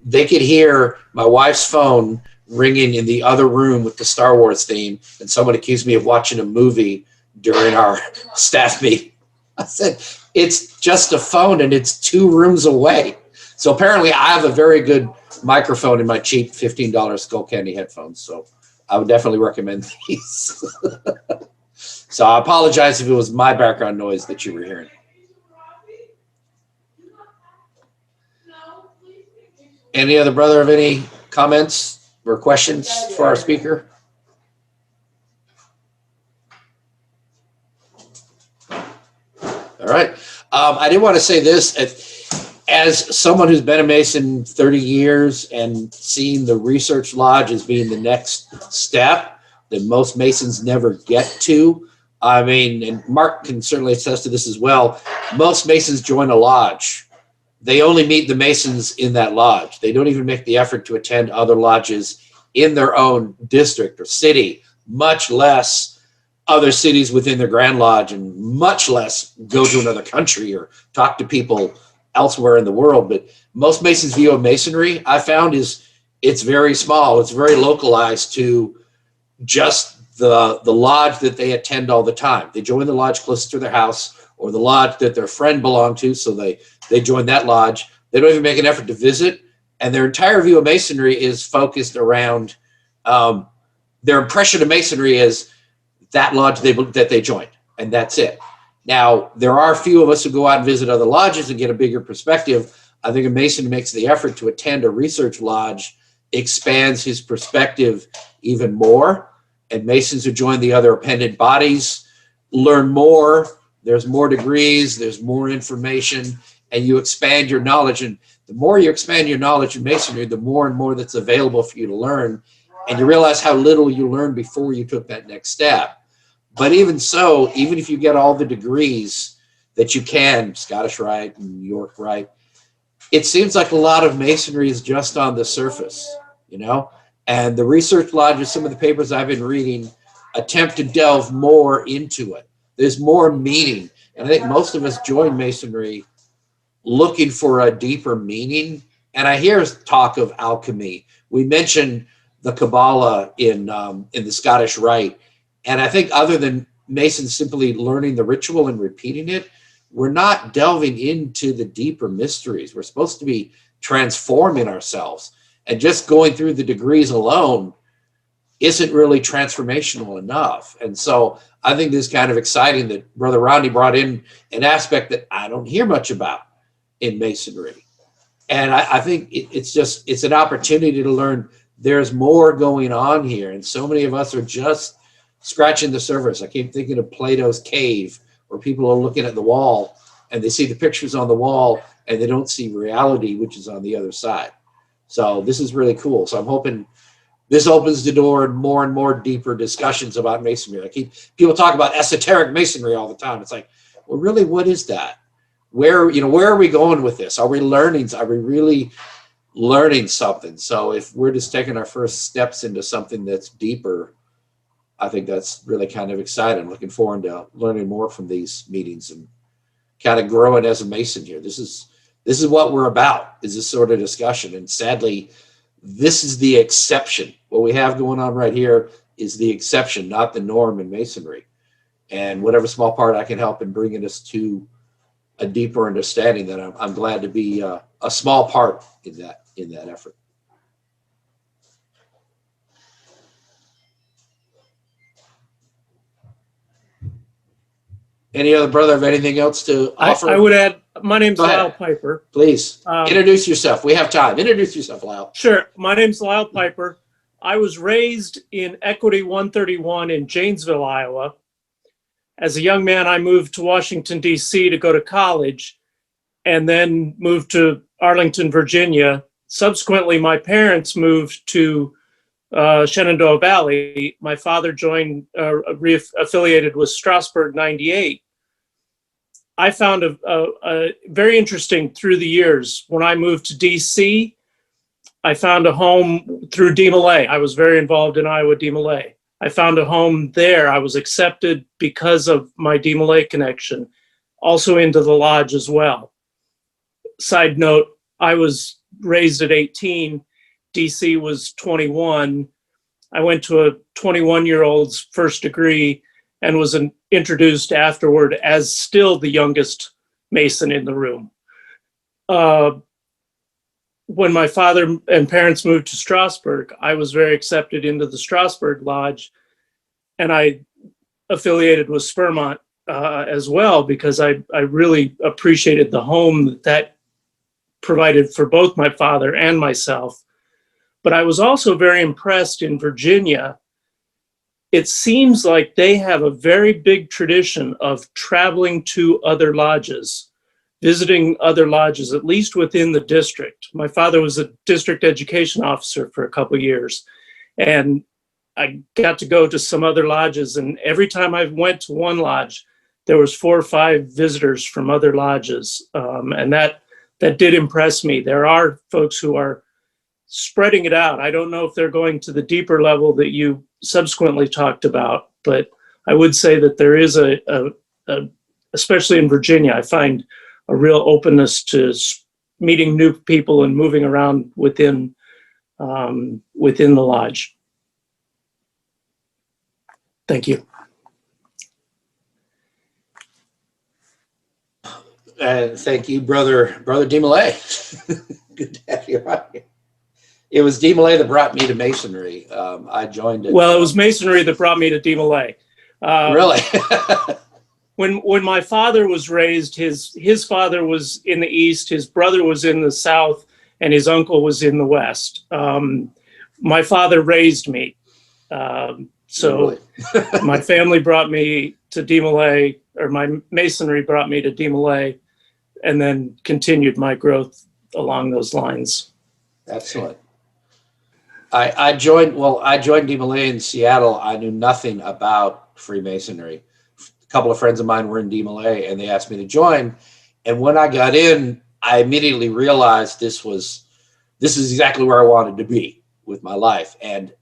They could hear my wife's phone ringing in the other room with the Star Wars theme, and someone accused me of watching a movie during our staff meeting. I said, it's just a phone and it's 2 rooms away. So apparently I have a very good microphone in my cheap $15 Skull Candy headphones. So I would definitely recommend these. So I apologize if it was my background noise that you were hearing. Any other brother have any comments or questions for our speaker? All right. I did want to say this. As someone who's been a Mason 30 years and seen the research lodge as being the next step that most Masons never get to, I mean, and Mark can certainly attest to this as well, most Masons join a lodge. They only meet the Masons in that lodge. They don't even make the effort to attend other lodges in their own district or city, much less other cities within their Grand Lodge, and much less go to another country or talk to people elsewhere in the world. But most Masons' view of Masonry, I found, is it's very small. It's very localized to just the lodge that they attend all the time. They join the lodge closest to their house, or the lodge that their friend belonged to, so they join that lodge. They don't even make an effort to visit, and their entire view of Masonry is focused around their impression of Masonry is that lodge that they joined, and that's it. Now, there are a few of us who go out and visit other lodges and get a bigger perspective. I think a Mason who makes the effort to attend a research lodge expands his perspective even more. And Masons who join the other appended bodies learn more. There's more degrees, there's more information, and you expand your knowledge. And the more you expand your knowledge in Masonry, the more and more that's available for you to learn. And you realize how little you learned before you took that next step. But even so, even if you get all the degrees that you can, Scottish Rite and New York Rite, it seems like a lot of Masonry is just on the surface, you know? And the research lodges, some of the papers I've been reading, attempt to delve more into it. There's more meaning. And I think most of us join Masonry looking for a deeper meaning. And I hear talk of alchemy. We mentioned the Kabbalah in the Scottish Rite. And I think other than Masons simply learning the ritual and repeating it, we're not delving into the deeper mysteries. We're supposed to be transforming ourselves. And just going through the degrees alone isn't really transformational enough. And so I think this is kind of exciting that Brother Rodney brought in an aspect that I don't hear much about in Masonry. And I think it's an opportunity to learn there's more going on here. And so many of us are just scratching the surface. I keep thinking of Plato's cave, where people are looking at the wall and they see the pictures on the wall and they don't see reality, which is on the other side. So this is really cool. So I'm hoping this opens the door and more deeper discussions about Masonry. People talk about esoteric Masonry all the time. It's like, well, really, what is that? Where are we going with this? Are we learning? Are we really learning something? So if we're just taking our first steps into something that's deeper, I think that's really kind of exciting. Looking forward to learning more from these meetings and kind of growing as a Mason here. This is what we're about, is this sort of discussion. And sadly, this is the exception. What we have going on right here is the exception, not the norm in Masonry. And whatever small part I can help in bringing us to a deeper understanding, that I'm glad to be a small part in that effort. Any other brother have anything else to offer? I would add, my name's Lyle Piper. Please, introduce yourself. We have time. Introduce yourself, Lyle. Sure. My name's Lyle Piper. I was raised in Equity 131 in Janesville, Iowa. As a young man, I moved to Washington, D.C. to go to college, and then moved to Arlington, Virginia. Subsequently, my parents moved to Shenandoah Valley. My father joined, affiliated with Strasbourg 98. I found a very interesting through the years. When I moved to DC, I found a home through DeMolay. I was very involved in Iowa DeMolay. I found a home there. I was accepted because of my DeMolay connection, also into the lodge as well. Side note, I was raised at 18. DC was 21. I went to a 21-year-old's first degree and was introduced afterward as still the youngest Mason in the room. When my father and parents moved to Strasbourg, I was very accepted into the Strasbourg Lodge, and I affiliated with Spermont as well, because I really appreciated the home that provided for both my father and myself. But I was also very impressed in Virginia. It seems like they have a very big tradition of traveling to other lodges, visiting other lodges, at least within the district. My father was a district education officer for a couple of years, and I got to go to some other lodges, and every time I went to one lodge, there was 4 or 5 visitors from other lodges, and that did impress me. There are folks who are spreading it out. I don't know if they're going to the deeper level that you subsequently talked about, but I would say that there is especially in Virginia, I find a real openness to meeting new people and moving around within the lodge. Thank you. Thank you, Brother DeMolay. Good to have you on here. It was DeMolay that brought me to Masonry. I joined it. Well, it was Masonry that brought me to DeMolay. Really? When my father was raised, his father was in the East, his brother was in the South, and his uncle was in the West. My father raised me. So my family brought me to DeMolay, or my Masonry brought me to DeMolay, and then continued my growth along those lines. Excellent. I joined DeMolay in Seattle. I knew nothing about Freemasonry. A couple of friends of mine were in DeMolay, and they asked me to join. And when I got in, I immediately realized this is exactly where I wanted to be with my life. And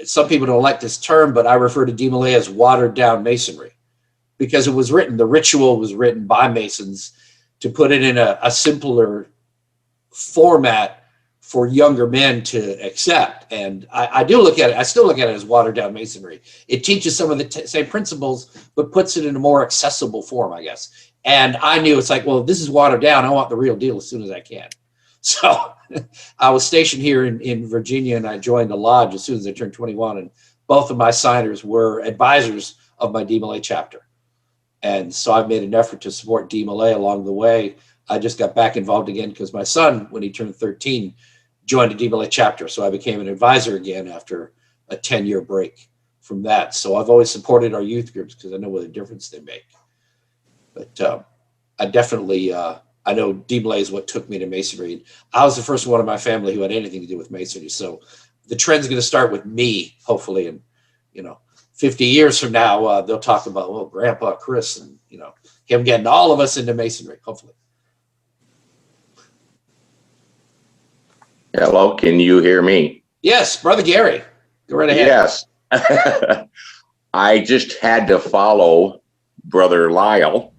some people don't like this term, but I refer to DeMolay as watered down Masonry, because the ritual was written by Masons to put it in a simpler format for younger men to accept. And I still look at it as watered down Masonry. It teaches some of the same principles, but puts it in a more accessible form, I guess. And I knew it's like, well, this is watered down. I want the real deal as soon as I can. So I was stationed here in Virginia, and I joined a lodge as soon as I turned 21. And both of my signers were advisors of my DeMolay chapter. And so I've made an effort to support DeMolay along the way. I just got back involved again because my son, when he turned 13, joined a DeMolay chapter. So I became an advisor again after a 10-year break from that. So I've always supported our youth groups because I know what a difference they make. But I definitely, I know DeMolay is what took me to Masonry. I was the first one in my family who had anything to do with Masonry. So the trend's going to start with me, hopefully. And, 50 years from now, they'll talk about, well, Grandpa Chris and, him getting all of us into Masonry, hopefully. Hello, can you hear me? Yes, Brother Gary. Go right ahead. Yes. I just had to follow Brother Lyle.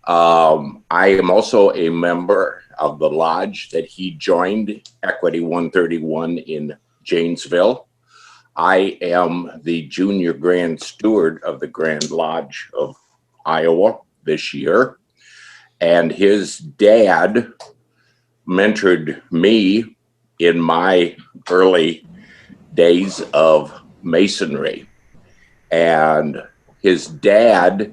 I am also a member of the lodge that he joined, Equity 131 in Janesville. I am the junior Grand Steward of the Grand Lodge of Iowa this year. And his dad mentored me in my early days of Masonry. And his dad,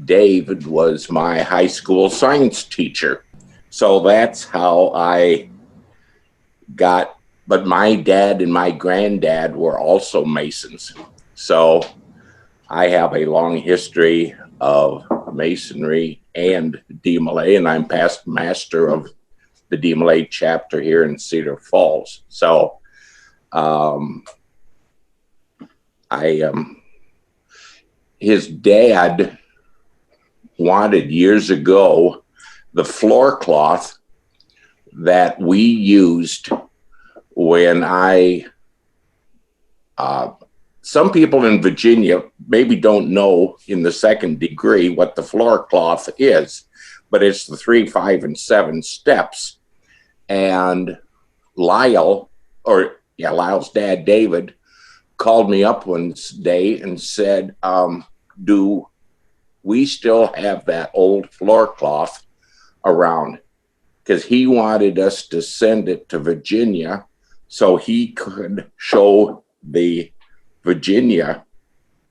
David, was my high school science teacher. So that's how I got, but my dad and my granddad were also Masons. So I have a long history of Masonry and DeMolay, and I'm past master of the DeMolay chapter here in Cedar Falls. So his dad wanted years ago the floor cloth that we used when some people in Virginia maybe don't know in the second degree what the floor cloth is, but it's the 3, 5, and 7 steps. And Lyle's dad, David, called me up one day and said, do we still have that old floor cloth around? Because he wanted us to send it to Virginia so he could show the Virginia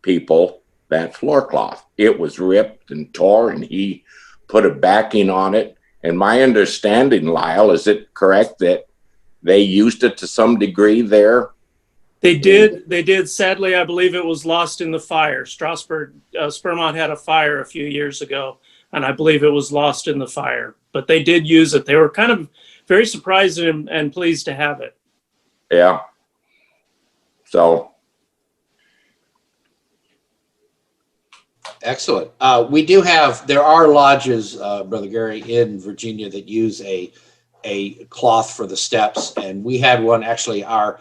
people that floor cloth. It was ripped and tore, and he put a backing on it And my understanding, Lyle, is it correct that they used it to some degree there? They did. Sadly, I believe it was lost in the fire. Strasbourg, Spermont had a fire a few years ago, and I believe it was lost in the fire. But they did use it. They were kind of very surprised and pleased to have it. Yeah. So. Excellent. There are lodges, Brother Gary, in Virginia that use a cloth for the steps. And we had one, actually, our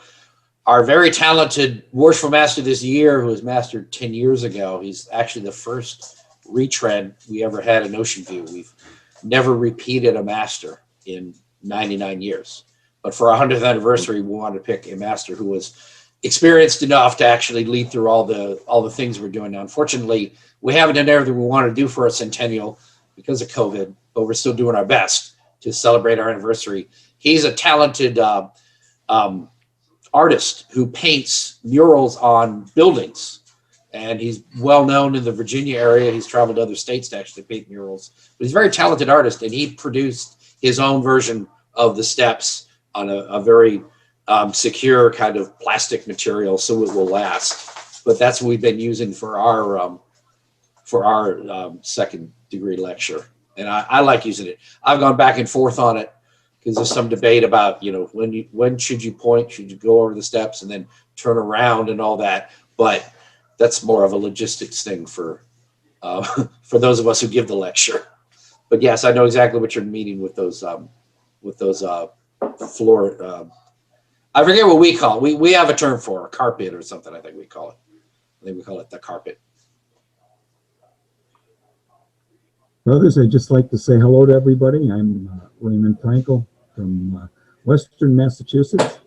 very talented worshipful master this year, who was mastered 10 years ago. He's actually the first retread we ever had in Ocean View. We've never repeated a master in 99 years. But for our 100th anniversary, we wanted to pick a master who was experienced enough to actually lead through all the things we're doing now. Unfortunately, we haven't done everything we want to do for our centennial because of COVID, but we're still doing our best to celebrate our anniversary. He's a talented artist who paints murals on buildings, and he's well known in the Virginia area. He's traveled to other states to actually paint murals, but he's a very talented artist, and he produced his own version of the steps on a very secure kind of plastic material, so it will last. But that's what we've been using for our second degree lecture, and I like using it. I've gone back and forth on it because there's some debate about, when should you point? Should you go over the steps and then turn around and all that? But that's more of a logistics thing for those of us who give the lecture. But yes, I know exactly what you're meaning with those floor. I forget what we call it. We have a term for a carpet or something. I think we call it the carpet. Brothers, I'd just like to say hello to everybody. I'm Raymond Frankel from Western Massachusetts.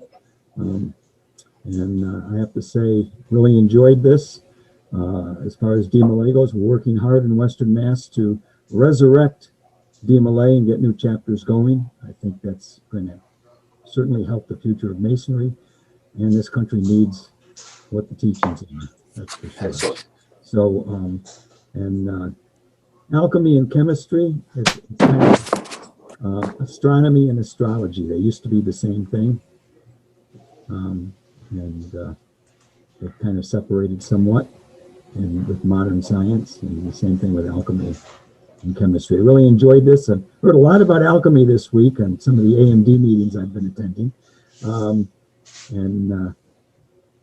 And I have to say, really enjoyed this. As far as DMLA goes, we're working hard in Western Mass to resurrect DMLA and get new chapters going. I think that's going to certainly help the future of Masonry. And this country needs what the teachings are. That's for sure. Excellent. So, alchemy and chemistry, it's kind of astronomy and astrology. They used to be the same thing. They've kind of separated somewhat with modern science, and the same thing with alchemy and chemistry. I really enjoyed this. I've heard a lot about alchemy this week on some of the AMD meetings I've been attending, and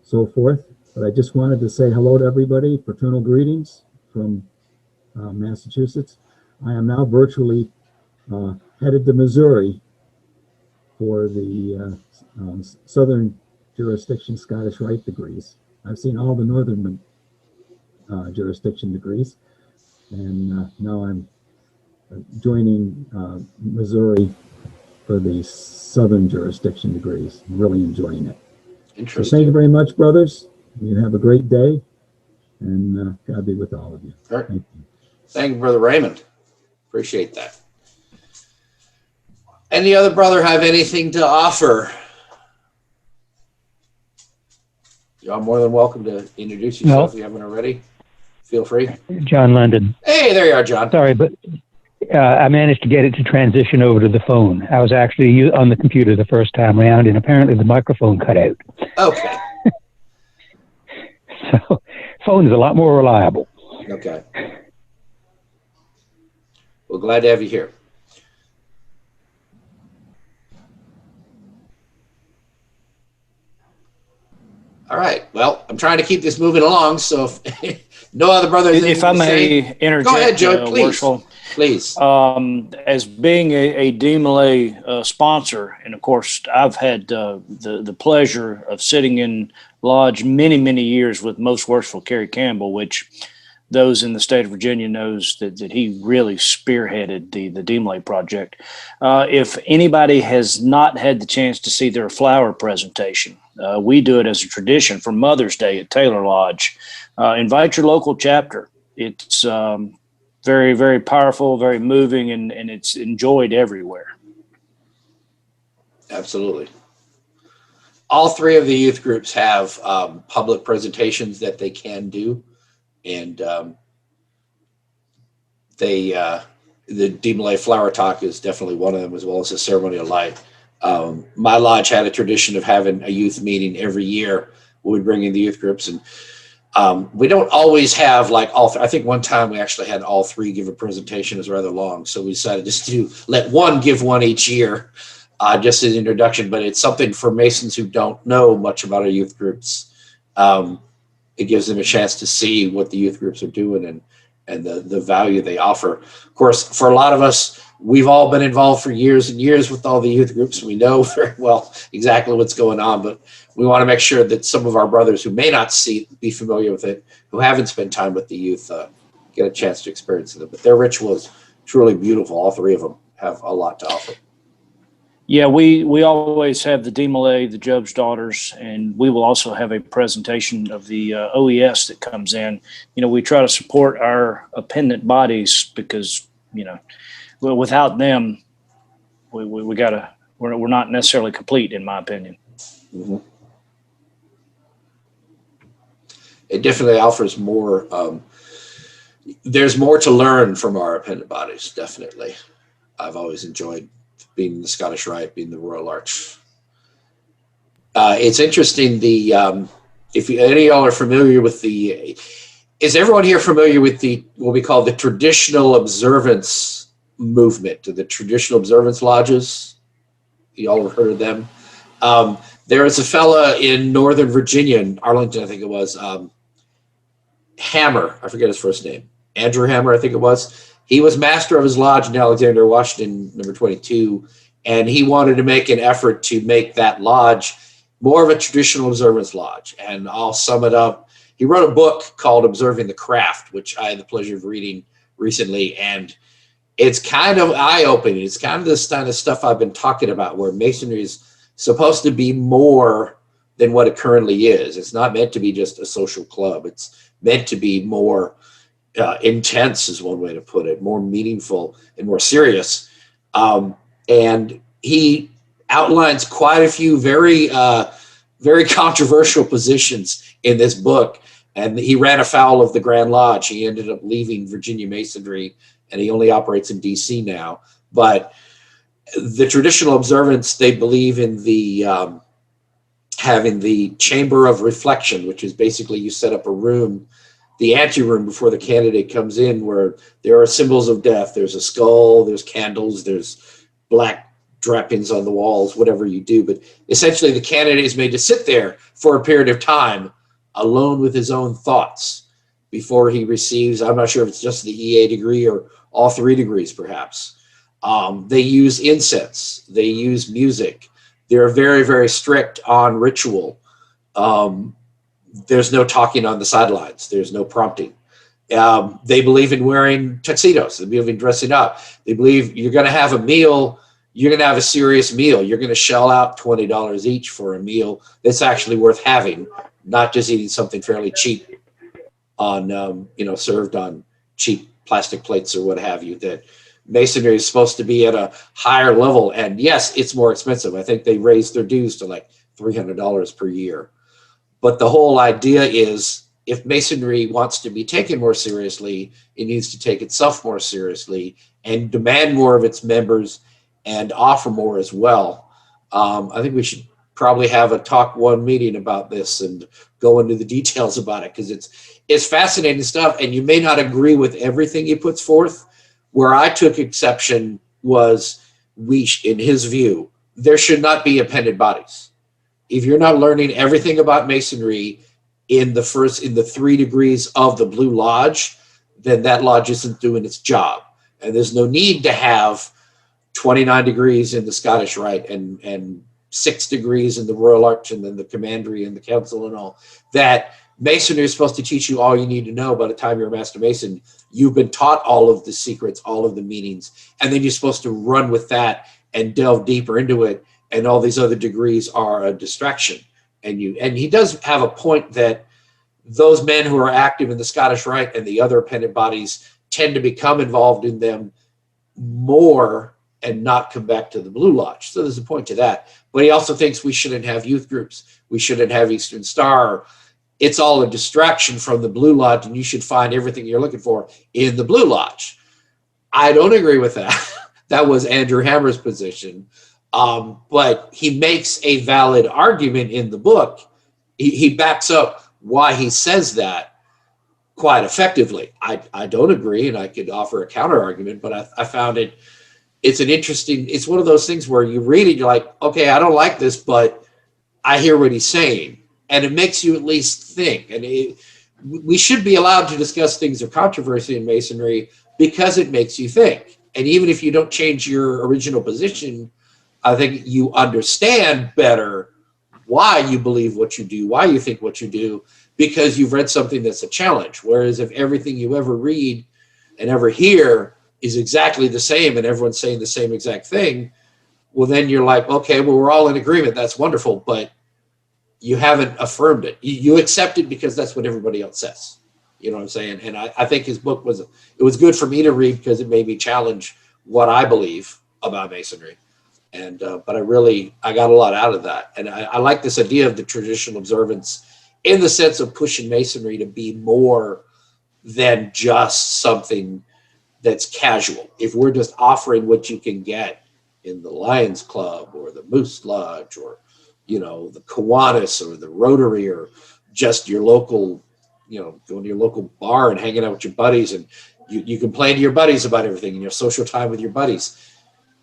so forth. But I just wanted to say hello to everybody. Fraternal greetings from Massachusetts. I am now virtually headed to Missouri for the Southern Jurisdiction Scottish Rite degrees. I've seen all the Northern jurisdiction degrees, and now I'm joining Missouri for the Southern Jurisdiction degrees. I'm really enjoying it. Interesting. So thank you very much, brothers. You have a great day, and God be with all of you. All right. Thank you. Thank you, Brother Raymond. Appreciate that. Any other brother have anything to offer? You're more than welcome to introduce yourself if you haven't already. Feel free. John London. Hey, there you are, John. Sorry, but I managed to get it to transition over to the phone. I was actually on the computer the first time around, and apparently the microphone cut out. Okay. So, phone is a lot more reliable. Okay. Well, glad to have you here. All right. Well, I'm trying to keep this moving along, so if no other brothers. If I may interject, go ahead, Joe, please. Please. As being a DMLA sponsor, and of course, I've had the pleasure of sitting in lodge many years with Most Worshipful Kerry Campbell, which those in the state of Virginia knows that he really spearheaded the DMLA project. If anybody has not had the chance to see their flower presentation, we do it as a tradition for Mother's Day at Taylor Lodge. Invite your local chapter. It's very powerful, very moving, and it's enjoyed everywhere. Absolutely. All three of the youth groups have public presentations that they can do, and it's the De Malay Flower Talk is definitely one of them, as well as the Ceremonial Light. My lodge had a tradition of having a youth meeting every year. We would bring in the youth groups, and we don't always have like all. I think one time we actually had all three give a presentation. It was rather long, so we decided just to let one give one each year, just as an introduction. But it's something for Masons who don't know much about our youth groups. It gives them a chance to see what the youth groups are doing and the value they offer. Of course, for a lot of us, we've all been involved for years and years with all the youth groups. We know very well exactly what's going on, but we want to make sure that some of our brothers who may not be familiar with it, who haven't spent time with the youth, get a chance to experience it. But their ritual is truly beautiful. All three of them have a lot to offer. Yeah, we always have the De Malay, the Job's Daughters, and we will also have a presentation of the OES that comes in. We try to support our appendant bodies because, well, without them, we're not necessarily complete, in my opinion. Mm-hmm. It definitely offers more. There's more to learn from our appendant bodies, definitely. I've always enjoyed being in the Scottish Rite, being the Royal Arch. It's interesting, if any of y'all are familiar with is everyone here familiar with what we call the traditional observance movement, the traditional observance lodges? Y'all have heard of them? There is a fella in Northern Virginia, in Arlington, I think it was, Hammer, I forget his first name, Andrew Hammer, I think it was. He was master of his lodge in Alexandria, Washington, number 22, and he wanted to make an effort to make that lodge more of a traditional observance lodge. And I'll sum it up. He wrote a book called Observing the Craft, which I had the pleasure of reading recently, and it's kind of eye-opening. It's kind of this kind of stuff I've been talking about, where Masonry is supposed to be more than what it currently is. It's not meant to be just a social club. It's meant to be more intense, is one way to put it, more meaningful and more serious. And he outlines quite a few very, very controversial positions in this book. And he ran afoul of the Grand Lodge. He ended up leaving Virginia Masonry, and he only operates in DC now. But the traditional observance, they believe in the having the chamber of reflection, which is basically you set up a room, the anteroom before the candidate comes in, where there are symbols of death. There's a skull, there's candles, there's black drapings on the walls, whatever you do. But essentially the candidate is made to sit there for a period of time alone with his own thoughts before he receives, I'm not sure if it's just the EA degree or all 3 degrees perhaps. They use incense, they use music. They're very, very strict on ritual. There's no talking on the sidelines. There's no prompting. They believe in wearing tuxedos. They believe in dressing up. They believe you're going to have a meal. You're going to have a serious meal. You're going to shell out $20 each for a meal that's actually worth having, not just eating something fairly cheap on, served on cheap plastic plates or what have you. That Masonry is supposed to be at a higher level. And yes, it's more expensive. I think they raised their dues to like $300 per year. But the whole idea is, if Masonry wants to be taken more seriously, it needs to take itself more seriously and demand more of its members and offer more as well. I think we should probably have a talk one meeting about this and go into the details about it, because it's fascinating stuff, and you may not agree with everything he puts forth. Where I took exception was, in his view, there should not be appended bodies. If you're not learning everything about Masonry in the 3 degrees of the Blue Lodge, then that lodge isn't doing its job. And there's no need to have 29 degrees in the Scottish Rite and 6 degrees in the Royal Arch and then the Commandery and the Council and all. That Masonry is supposed to teach you all you need to know by the time you're a Master Mason. You've been taught all of the secrets, all of the meanings, and then you're supposed to run with that and delve deeper into it. And all these other degrees are a distraction. And he does have a point that those men who are active in the Scottish Rite and the other appendant bodies tend to become involved in them more and not come back to the Blue Lodge. So there's a point to that. But he also thinks we shouldn't have youth groups. We shouldn't have Eastern Star. It's all a distraction from the Blue Lodge, and you should find everything you're looking for in the Blue Lodge. I don't agree with that. That was Andrew Hammer's position. But he makes a valid argument in the book. He backs up why he says that quite effectively. I don't agree, and I could offer a counter argument, but I found it's one of those things where you read it, you're like, okay, I don't like this, but I hear what he's saying. And it makes you at least think. And we should be allowed to discuss things of controversy in Masonry because it makes you think. And even if you don't change your original position, I think you understand better why you believe what you do, why you think what you do, because you've read something that's a challenge. Whereas if everything you ever read and ever hear is exactly the same and everyone's saying the same exact thing, well, then you're like, okay, well, we're all in agreement. That's wonderful. But you haven't affirmed it. You accept it because that's what everybody else says. You know what I'm saying? And I think his book was good for me to read because it made me challenge what I believe about Masonry. And but I got a lot out of that. And I like this idea of the traditional observance in the sense of pushing Masonry to be more than just something that's casual. If we're just offering what you can get in the Lions Club or the Moose Lodge or, you know, the Kiwanis or the Rotary or just your local, you know, going to your local bar and hanging out with your buddies, and you complain to your buddies about everything and your social time with your buddies.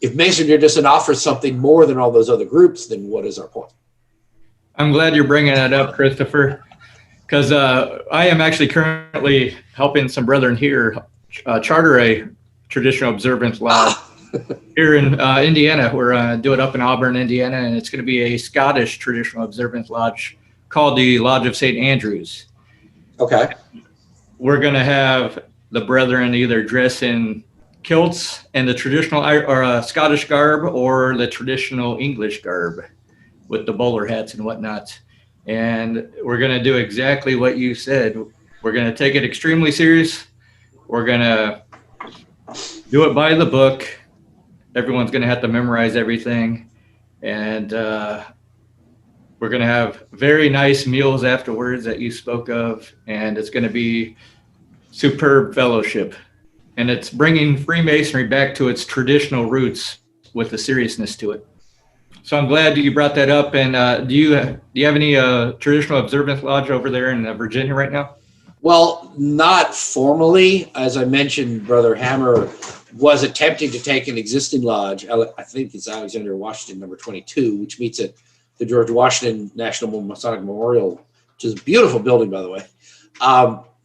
If Masonry doesn't offer something more than all those other groups, then what is our point? I'm glad you're bringing that up, Christopher, because I am actually currently helping some brethren here charter a traditional observance lodge here in Indiana. We're doing it up in Auburn, Indiana, and it's going to be a Scottish traditional observance lodge called the Lodge of St. Andrews. Okay. We're going to have the brethren either dress in kilts and the traditional or Scottish garb or the traditional English garb with the bowler hats and whatnot. And we're going to do exactly what you said. We're going to take it extremely serious. We're going to do it by the book. Everyone's going to have to memorize everything. And we're going to have very nice meals afterwards that you spoke of. And it's going to be superb fellowship. And it's bringing Freemasonry back to its traditional roots with the seriousness to it. So I'm glad you brought that up. And do you have any traditional observance lodge over there in Virginia right now? Well, not formally. As I mentioned, Brother Hammer was attempting to take an existing lodge. I think it's Alexander Washington number 22, which meets at the George Washington National Masonic Memorial, which is a beautiful building, by the way,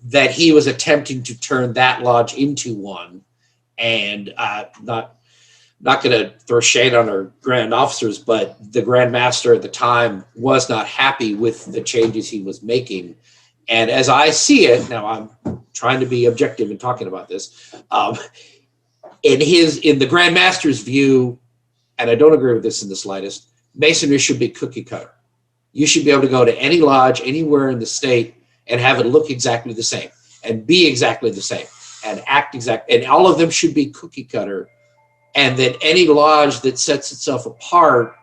that he was attempting to turn that lodge into one. And not going to throw shade on our grand officers, but the Grand Master at the time was not happy with the changes he was making. And as I see it, now I'm trying to be objective in talking about this, in the Grand Master's view, and I don't agree with this in the slightest, Masonry should be cookie cutter. You should be able to go to any lodge anywhere in the state and have it look exactly the same and be exactly the same and act exactly, and all of them should be cookie cutter. And that any lodge that sets itself apart,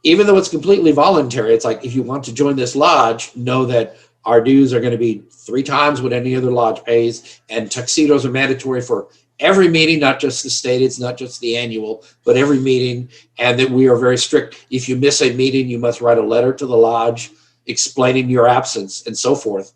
even though it's completely voluntary, it's like, if you want to join this lodge, know that our dues are going to be 3 times what any other lodge pays, and tuxedos are mandatory for every meeting, not just the state, it's not just the annual, but every meeting, and that we are very strict. If you miss a meeting, you must write a letter to the lodge explaining your absence and so forth.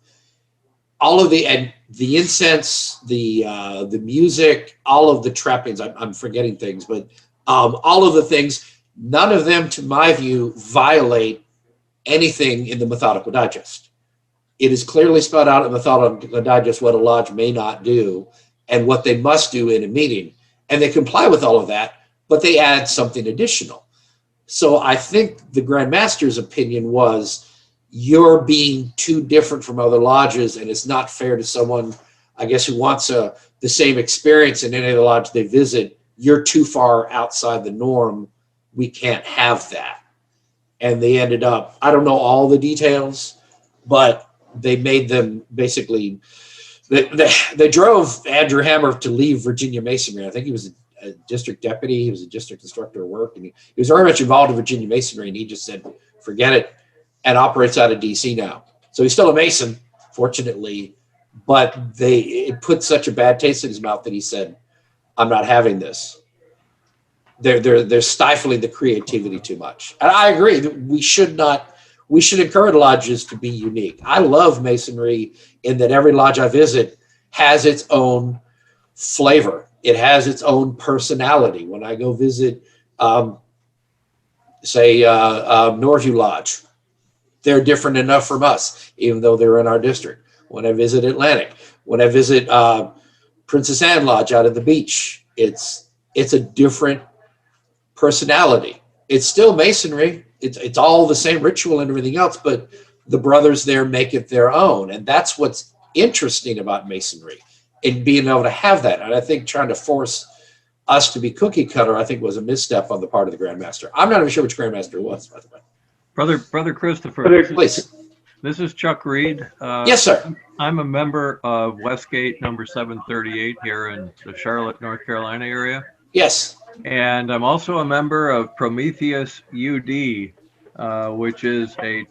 All of the incense, the music, all of the trappings, I'm forgetting things, but all of the things, none of them, to my view, violate anything in the Methodical Digest. It is clearly spelled out in the Methodical Digest what a lodge may not do and what they must do in a meeting. And they comply with all of that, but they add something additional. So I think the Grand Master's opinion was, you're being too different from other lodges, and it's not fair to someone, I guess, who wants the same experience in any of the lodge they visit. You're too far outside the norm. We can't have that. And they ended up, I don't know all the details, but they made them basically, they drove Andrew Hammer to leave Virginia Masonry. I think he was a district deputy. He was a district instructor of work, and he was very much involved in Virginia Masonry, and he just said, forget it, and operates out of DC now. So he's still a Mason, fortunately, but it put such a bad taste in his mouth that he said, I'm not having this. They're stifling the creativity too much. And I agree that we should encourage lodges to be unique. I love Masonry in that every lodge I visit has its own flavor. It has its own personality. When I go visit, Norview Lodge, they're different enough from us, even though they're in our district. When I visit Atlantic, when I visit Princess Anne Lodge out at the beach, it's a different personality. It's still Masonry. It's all the same ritual and everything else, but the brothers there make it their own. And that's what's interesting about Masonry, and being able to have that. And I think trying to force us to be cookie cutter, I think, was a misstep on the part of the Grand Master. I'm not even sure which Grand Master it was, by the way. Brother Christopher. Please. This is Chuck Reed. Yes, sir. I'm a member of Westgate number 738 here in the Charlotte, North Carolina area. Yes. And I'm also a member of Prometheus UD, which is a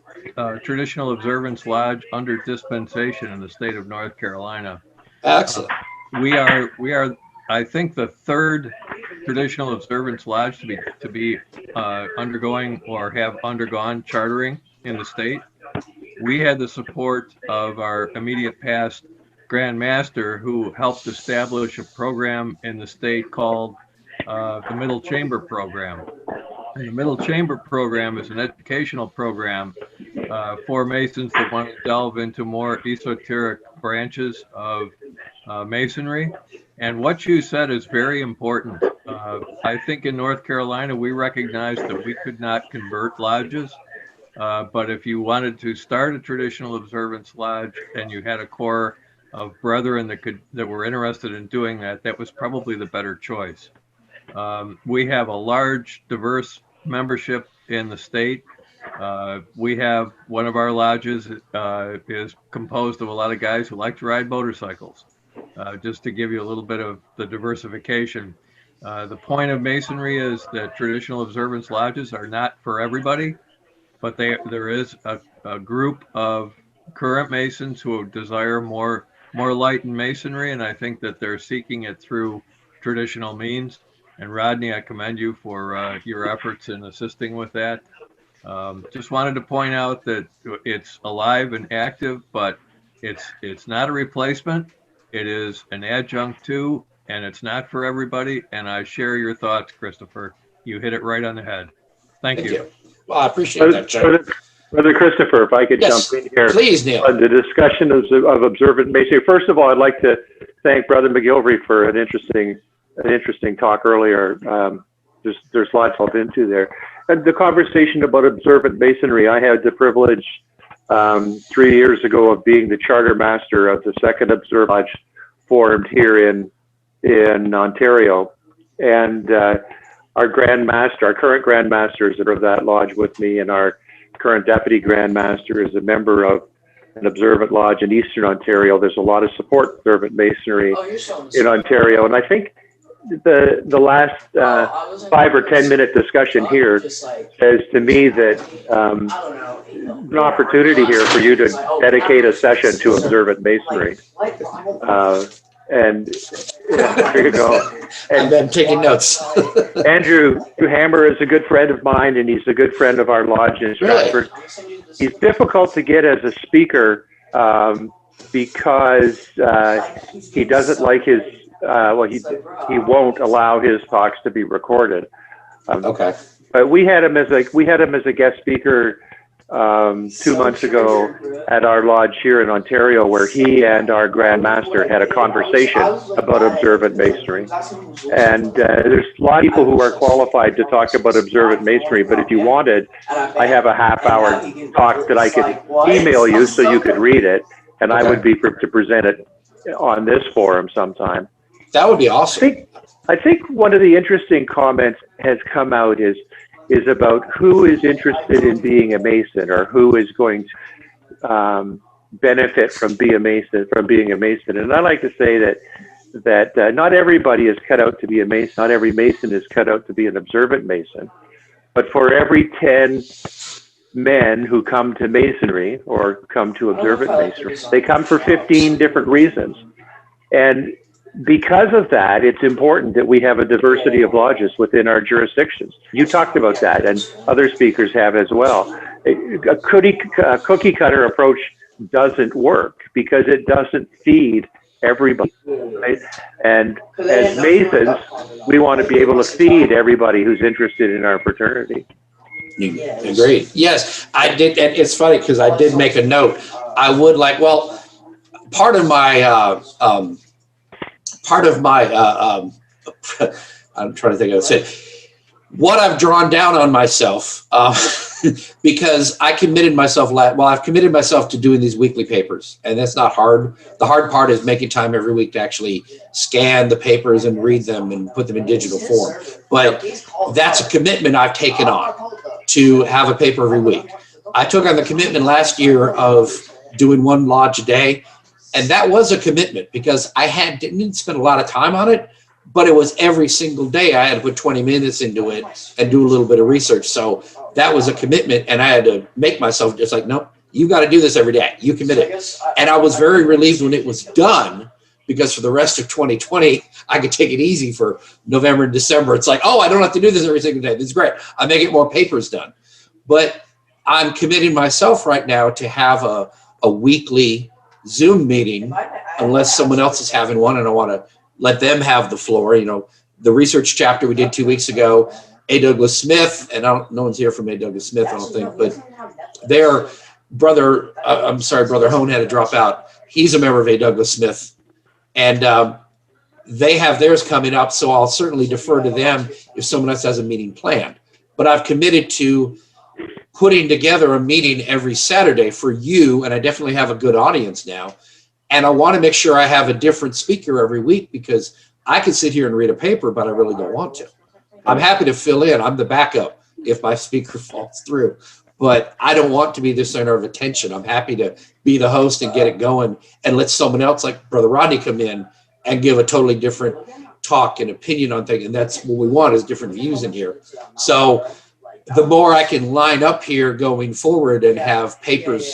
traditional observance lodge under dispensation in the state of North Carolina. Excellent. We are, I think, the third traditional observance lodge to be undergoing or have undergone chartering in the state. We had the support of our immediate past Grand Master, who helped establish a program in the state called the Middle Chamber Program. And the Middle Chamber Program is an educational program for Masons that want to delve into more esoteric branches of Masonry. And what you said is very important. I think in North Carolina, we recognized that we could not convert lodges. But if you wanted to start a traditional observance lodge and you had a core of brethren that were interested in doing that, that was probably the better choice. We have a large, diverse membership in the state. We have one of our lodges is composed of a lot of guys who like to ride motorcycles. Just to give you a little bit of the diversification. The point of Masonry is that traditional observance lodges are not for everybody, but there is a group of current Masons who desire more light in Masonry, and I think that they're seeking it through traditional means. And Rodney, I commend you for your efforts in assisting with that. Just wanted to point out that it's alive and active, but it's not a replacement. It is an adjunct to, and it's not for everybody. And I share your thoughts, Christopher. You hit it right on the head. Thank you. Well, I appreciate that, Chuck. Brother Christopher, if I could Yes, jump in here. please, Neil. On the discussion of observant Masonry. First of all, I'd like to thank Brother McGillvary for an interesting talk earlier. There's lots to delve into there. And the conversation about observant Masonry, I had the privilege 3 years ago of being the charter master of the second observant lodge formed here in Ontario. And our Grand Master, our current Grand Master is of that lodge with me, and our current Deputy Grand Master is a member of an observant lodge in Eastern Ontario. There's a lot of support observant Masonry in Ontario. And I think the last 5 or 10 minute discussion here says to me that an opportunity here for you to dedicate a session to observant Masonry. And there you go. And then taking notes. Andrew Hammer is a good friend of mine, and he's a good friend of our lodge in Stratford. He's difficult to get as a speaker because he doesn't like his. He won't allow his talks to be recorded. Okay. But we had him as a guest speaker 2 months ago at our lodge here in Ontario, where he and our Grand Master had a conversation about observant Masonry. And there's a lot of people who are qualified to talk about observant Masonry, but if you wanted, I have a half-hour talk that I could email you so you could read it, and I would be to present it on this forum sometime. That would be awesome. I think one of the interesting comments has come out is about who is interested in being a Mason, or who is going to benefit from being a Mason. And I like to say that not everybody is cut out to be a Mason. Not every Mason is cut out to be an observant Mason. But for every 10 men who come to Masonry or come to observant Masonry, they come for 15 different reasons. And because of that, it's important that we have a diversity of lodges within our jurisdictions. You talked about that, and other speakers have as well. A cookie cutter approach doesn't work because it doesn't feed everybody, right? And as Masons, we want to be able to feed everybody who's interested in our fraternity. Agreed. Yes, I did. And it's funny because I did make a note. I would like, well, part of my, I'm trying to think of it. What I've drawn down on myself, because I committed myself, I've committed myself to doing these weekly papers, and that's not hard. The hard part is making time every week to actually scan the papers and read them and put them in digital form. But that's a commitment I've taken on to have a paper every week. I took on the commitment last year of doing one lodge a day, and that was a commitment because I didn't spend a lot of time on it. But it was every single day I had to put 20 minutes into it and do a little bit of research. So that was a commitment, and I had to make myself just like, nope, you got to do this every day. You committed. And I was very relieved when it was done because for the rest of 2020, I could take it easy for November and December. It's like, oh, I don't have to do this every single day. This is great. I may get more papers done. But I'm committing myself right now to have a weekly Zoom meeting unless someone else is having one and I want to let them have the floor. You know, the research chapter we did 2 weeks ago, A. Douglas Smith, and no one's here from A. Douglas Smith, I don't think, but their brother, Brother Hone had to drop out. He's a member of A. Douglas Smith, and they have theirs coming up, so I'll certainly defer to them if someone else has a meeting planned. But I've committed to putting together a meeting every Saturday for you, and I definitely have a good audience now. And I want to make sure I have a different speaker every week because I can sit here and read a paper, but I really don't want to. I'm happy to fill in. I'm the backup if my speaker falls through, but I don't want to be the center of attention. I'm happy to be the host and get it going and let someone else like Brother Rodney come in and give a totally different talk and opinion on things. And that's what we want is different views in here. So the more I can line up here going forward and have papers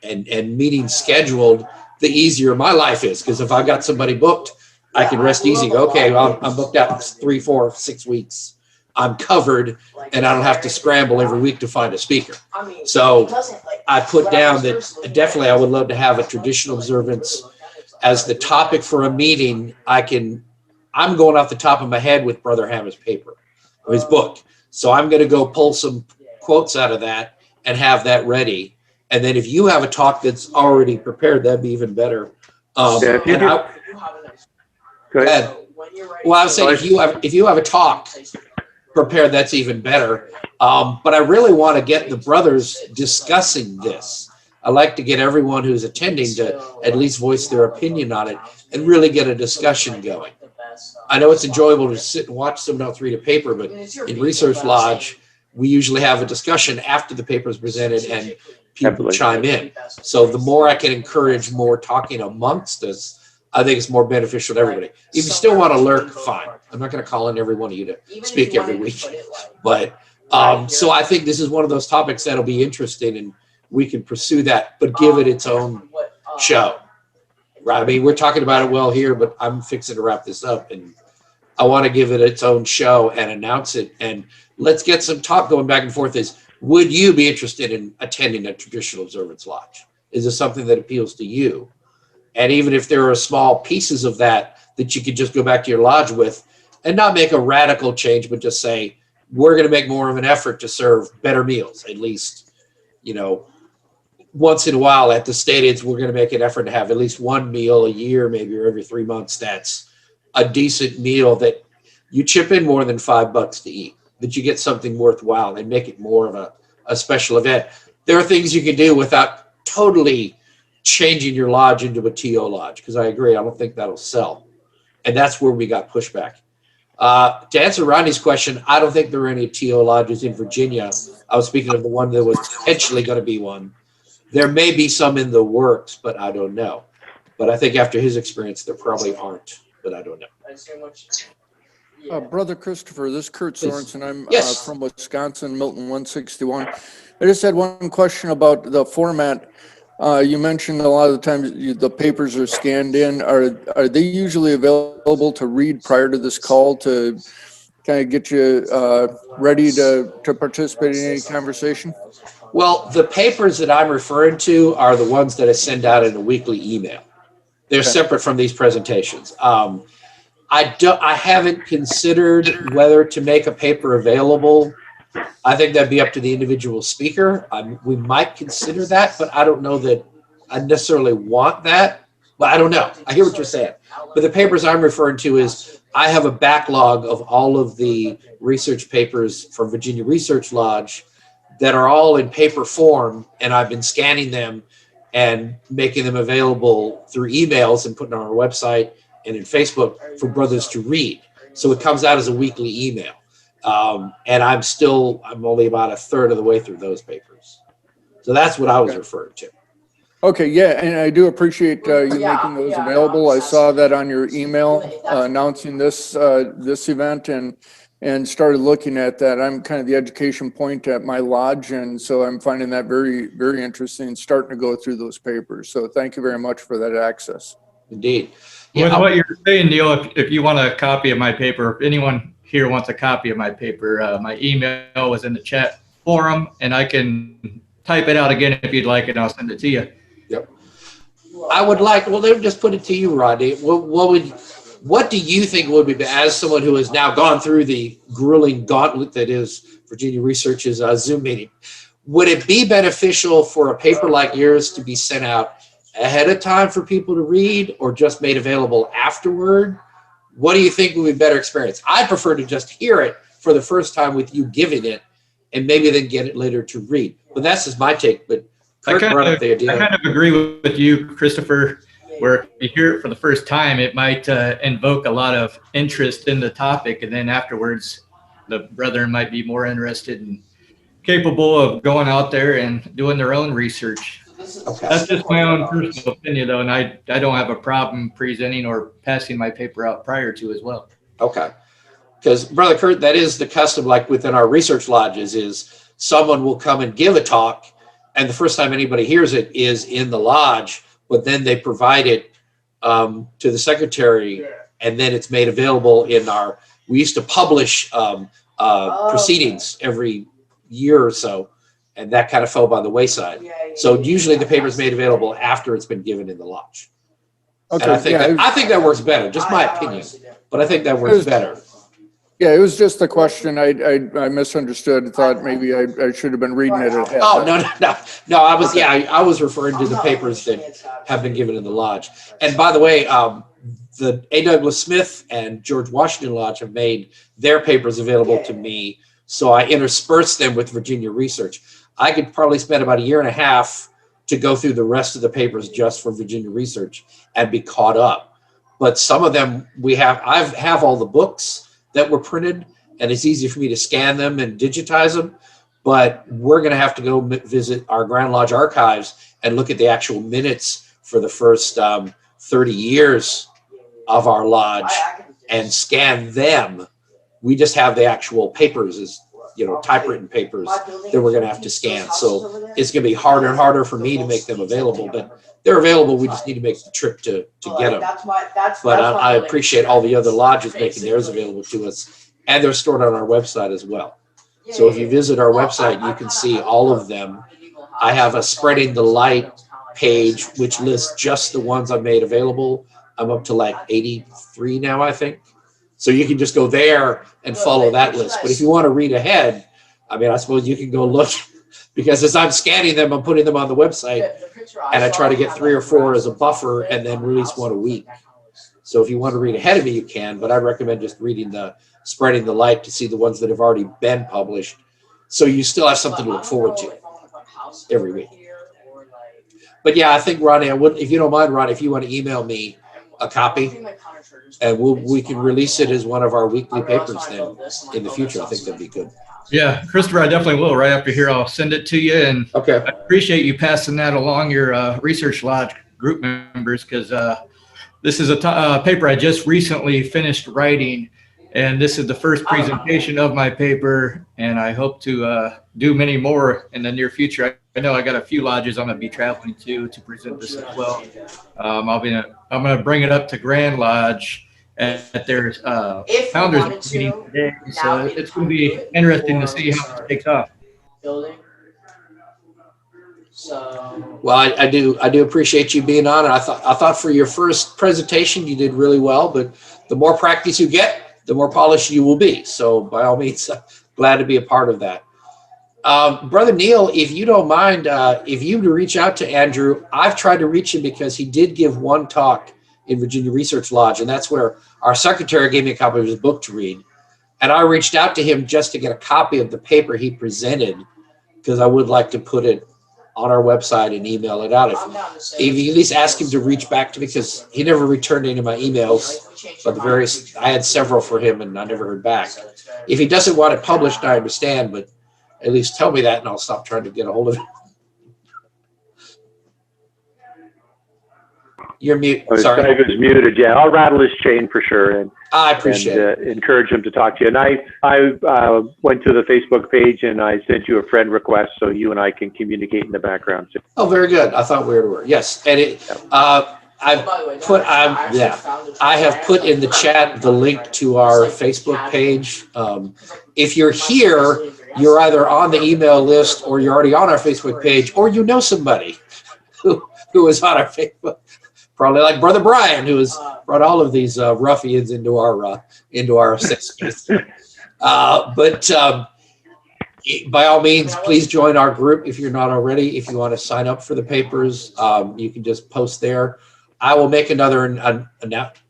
and meetings scheduled, the easier my life is. Because if I've got somebody booked, I can rest easy. Okay, well, I'm booked out 3, 4, 6 weeks. I'm covered, and I don't have to scramble every week to find a speaker. So I put down that definitely I would love to have a traditional observance as the topic for a meeting. I'm going off the top of my head with Brother Hammer's paper, or his book. So I'm going to go pull some quotes out of that and have that ready. And then if you have a talk that's already prepared, that'd be even better. Go ahead. Well, I was saying if you have a talk prepared, that's even better. But I really want to get the brothers discussing this. I like to get everyone who's attending to at least voice their opinion on it and really get a discussion going. I know it's enjoyable to sit and watch someone else read a paper, but in Research Lodge, we usually have a discussion after the paper is presented and people chime in. So the more I can encourage more talking amongst us, I think it's more beneficial to everybody. If you still want to lurk, fine. I'm not going to call in every one of you to speak every week. But so I think this is one of those topics that'll be interesting and we can pursue that, but give it its own show. Right? I mean, we're talking about it well here, but I'm fixing to wrap this up and I want to give it its own show and announce it. And let's get some talk going back and forth would you be interested in attending a traditional observance lodge? Is this something that appeals to you? And even if there are small pieces of that you could just go back to your lodge with and not make a radical change, but just say, we're going to make more of an effort to serve better meals, at least, once in a while at the stadiums, we're going to make an effort to have at least one meal a year, maybe, or every 3 months. That's a decent meal that you chip in more than $5 to eat, that you get something worthwhile and make it more of a special event. There are things you can do without totally changing your lodge into a TO lodge, because I agree, I don't think that'll sell. And that's where we got pushback. To answer Rodney's question, I don't think there are any TO lodges in Virginia. I was speaking of the one that was potentially going to be one. There may be some in the works, but I don't know. But I think after his experience, there probably aren't, but I don't know. Brother Christopher, this is Kurt Sorensen. I'm from Wisconsin, Milton 161. I just had one question about the format. You mentioned a lot of the times the papers are scanned in. Are they usually available to read prior to this call to kind of get you ready to participate in any conversation? Well, the papers that I'm referring to are the ones that I send out in a weekly email. They're separate from these presentations. I haven't considered whether to make a paper available. I think that'd be up to the individual speaker. We might consider that, but I don't know that I necessarily want that. But I don't know. I hear what you're saying. But the papers I'm referring to is I have a backlog of all of the research papers from Virginia Research Lodge that are all in paper form, and I've been scanning them and making them available through emails and putting on our website and in Facebook for brothers to read. So it comes out as a weekly email. And I'm only about a third of the way through those papers. So that's what I was referring to. Okay, yeah, and I do appreciate you making those available. I saw that on your email announcing this event and started looking at that. I'm kind of the education point at my lodge, and so I'm finding that very, very interesting, starting to go through those papers. So thank you very much for that access. Indeed. With what you're saying, Neil, if you want a copy of my paper, if anyone here wants a copy of my paper, my email was in the chat forum, and I can type it out again if you'd like, and I'll send it to you. Yep. I would like, well, let me just put it to you, Rodney. What do you think would be, as someone who has now gone through the grueling gauntlet that is Virginia Research's Zoom meeting, would it be beneficial for a paper like yours to be sent out ahead of time for people to read or just made available afterward? What do you think would be a better experience? I prefer to just hear it for the first time with you giving it and maybe then get it later to read. But that's just my take. But Kurt brought up the idea. I kind of agree with you, Christopher, where if you hear it for the first time, it might invoke a lot of interest in the topic. And then afterwards, the brethren might be more interested and capable of going out there and doing their own research. Okay. That's just my own personal opinion, though, and I don't have a problem presenting or passing my paper out prior to as well. Okay. Because, Brother Kurt, that is the custom, like within our research lodges, is someone will come and give a talk, and the first time anybody hears it is in the lodge, but then they provide it to the secretary, and then it's made available in our, we used to publish proceedings every year or so, and that kind of fell by the wayside. So usually the paper is made available after it's been given in the lodge. Okay, and I think that works better, just my opinion, but I think that works better. Yeah, it was just a question. I misunderstood. I thought maybe I should have been reading it ahead. Oh, no. I was referring to the papers that have been given in the lodge. And by the way, the A. Douglas Smith and George Washington Lodge have made their papers available to me. So I interspersed them with Virginia Research. I could probably spend about a year and a half to go through the rest of the papers just for Virginia Research and be caught up. But some of them I have all the books that were printed, and it's easy for me to scan them and digitize them. But we're going to have to go visit our Grand Lodge archives and look at the actual minutes for the first 30 years of our lodge and scan them. We just have the actual papers as, typewritten papers that we're going to have to scan. So it's going to be harder and harder for me to make them available, but they're available. We just need to make the trip to get them. But I appreciate all the other lodges making theirs available to us, and they're stored on our website as well. So if you visit our website, you can see all of them. I have a Spreading the Light page, which lists just the ones I've made available. I'm up to like 83 now, I think. So you can just go there and follow that list. But if you want to read ahead, I suppose you can go look, because as I'm scanning them, I'm putting them on the website, and I try to get 3 or 4 as a buffer and then release one a week. So if you want to read ahead of me, you can, but I recommend just reading the Spreading the Light to see the ones that have already been published. So you still have something to look forward to every week. But yeah, I think, Ronnie, if you don't mind, Ronnie, if you want to email me a copy, and we can release it as one of our weekly papers then in the future. I think that'd be good. Yeah, Christopher, I definitely will. Right after here, I'll send it to you. And okay, I appreciate you passing that along your Research Lodge group members, because this is a paper I just recently finished writing, And this is the first presentation of my paper, and I hope to do many more in the near future. I know I got a few lodges I'm going to be traveling to present this as well. I'm going to bring it up to Grand Lodge at their founders meeting today. So it's going to be interesting to see how it takes off. Building. So. Well, I do appreciate you being on. And I thought for your first presentation you did really well, but the more practice you get, the more polished you will be. So by all means, glad to be a part of that. Brother Neil, if you don't mind, if you to reach out to Andrew, I've tried to reach him because he did give one talk in Virginia Research Lodge, and that's where our secretary gave me a copy of his book to read. And I reached out to him just to get a copy of the paper he presented, because I would like to put it on our website and email it out. If you at least ask him to reach back to me, because he never returned any of my emails, but I had several for him and I never heard back. If he doesn't want it published, I understand, but at least tell me that and I'll stop trying to get a hold of it. You're mute. Sorry. Dave is muted. Yeah, I'll rattle his chain for sure, and I appreciate it. Encourage him to talk to you. And I went to the Facebook page and I sent you a friend request so you and I can communicate in the background. Oh, very good. I thought we were. Yes, and I have put in the chat the link to our Facebook page. If you're here, you're either on the email list or you're already on our Facebook page, or you know somebody who is on our Facebook. Probably like Brother Brian, who has brought all of these ruffians into our systems. But by all means, please join our group if you're not already. If you want to sign up for the papers, you can just post there. I will make another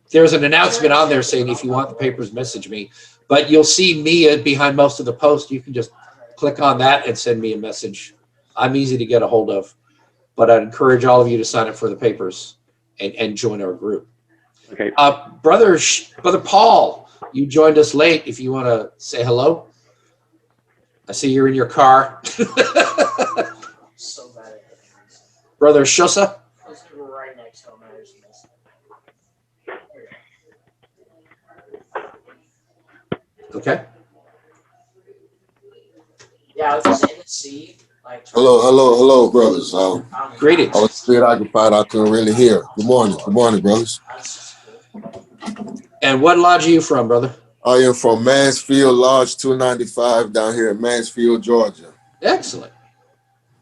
there's an announcement on there saying if you want the papers, message me. But you'll see me behind most of the posts. You can just click on that and send me a message. I'm easy to get a hold of. But I'd encourage all of you to sign up for the papers and join our group. Okay. Brother Paul, you joined us late. If you want to say hello. I see you're in your car. So bad. Brother Shosa. Right next to him. Okay. Yeah, I was just in the sea. Hello, brothers. Greetings. I was still occupied. I couldn't really hear. Good morning, brothers. And what lodge are you from, brother? I am from Mansfield Lodge 295 down here in Mansfield, Georgia. Excellent.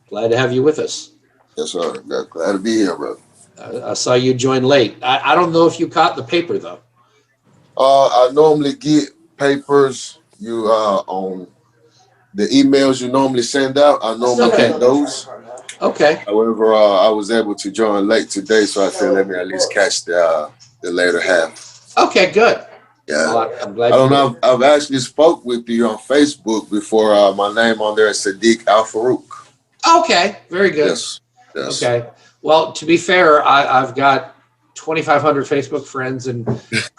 Glad to have you with us. Yes, sir. Glad to be here, brother. I saw you join late. I don't know if you caught the paper, though. I normally get papers on the emails you normally send out. I normally get those. Okay. However, I was able to join late today, so I said let me at least catch the later half. Okay, good. Yeah. Well, I'm glad I don't know. I've actually spoke with you on Facebook before. My name on there is Sadiq Al Farouk. Okay, very good. Yes. Okay. Well, to be fair, I've got 2,500 Facebook friends, and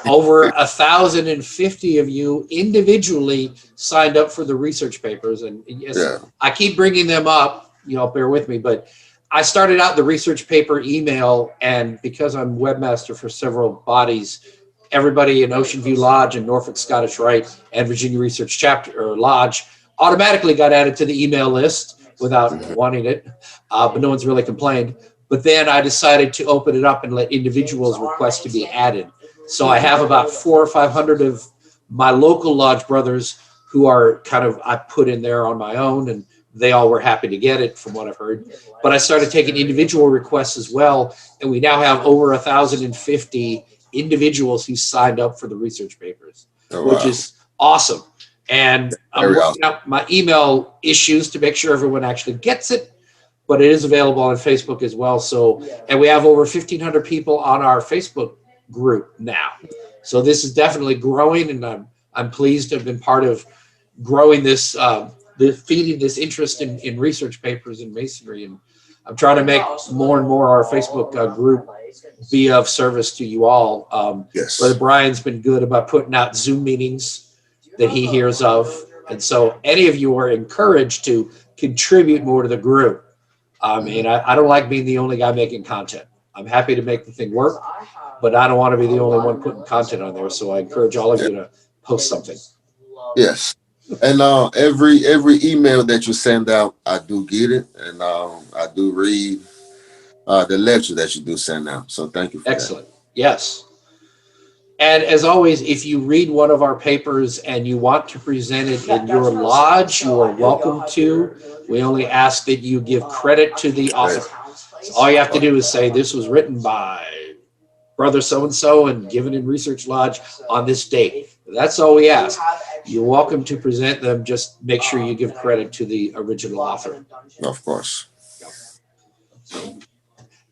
over 1,050 of you individually signed up for the research papers. And yes, I keep bringing them up. Bear with me, but I started out the research paper email, and because I'm webmaster for several bodies, everybody in Ocean View Lodge and Norfolk Scottish Rite and Virginia Research Chapter or Lodge automatically got added to the email list without wanting it, but no one's really complained. But then I decided to open it up and let individuals request to be added. So I have about 400 or 500 of my local lodge brothers who are I put in there on my own, and they all were happy to get it from what I've heard. But I started taking individual requests as well, and we now have over 1,050 individuals who signed up for the research papers, which is awesome. And I'm working out my email issues to make sure everyone actually gets it, but it is available on Facebook as well. So, and we have over 1,500 people on our Facebook group now. So this is definitely growing, and I'm pleased to have been part of growing this, feeding this interest in research papers and masonry. And I'm trying to make more and more our Facebook group be of service to you all. Yes. Brother Brian's been good about putting out Zoom meetings that he hears of. And so any of you are encouraged to contribute more to the group. I don't like being the only guy making content. I'm happy to make the thing work, but I don't want to be the only one putting content on there. So I encourage all of you to post something. Yes. And every email that you send out, I do get it, and I do read the lecture that you do send out. So thank you for Excellent. Yes. And as always, if you read one of our papers and you want to present it in your lodge, you are welcome to. We only ask that you give credit to the author. So all you have to do is say, this was written by Brother so-and-so and given in Research Lodge on this date. That's all we ask. You're welcome to present them. Just make sure you give credit to the original author. Of course.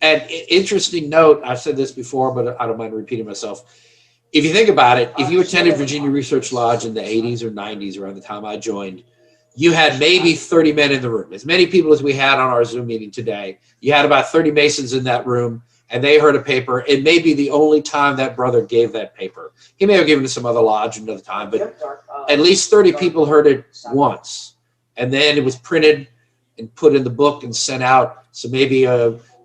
And interesting note, I've said this before, but I don't mind repeating myself. If you think about it, if you attended Virginia Research Lodge in the 80s or 90s, around the time I joined, you had maybe 30 men in the room. As many people as we had on our Zoom meeting today, you had about 30 Masons in that room, and they heard a paper. It may be the only time that brother gave that paper. He may have given it to some other lodge another time, but at least 30 people heard it once. And then it was printed and put in the book and sent out. So maybe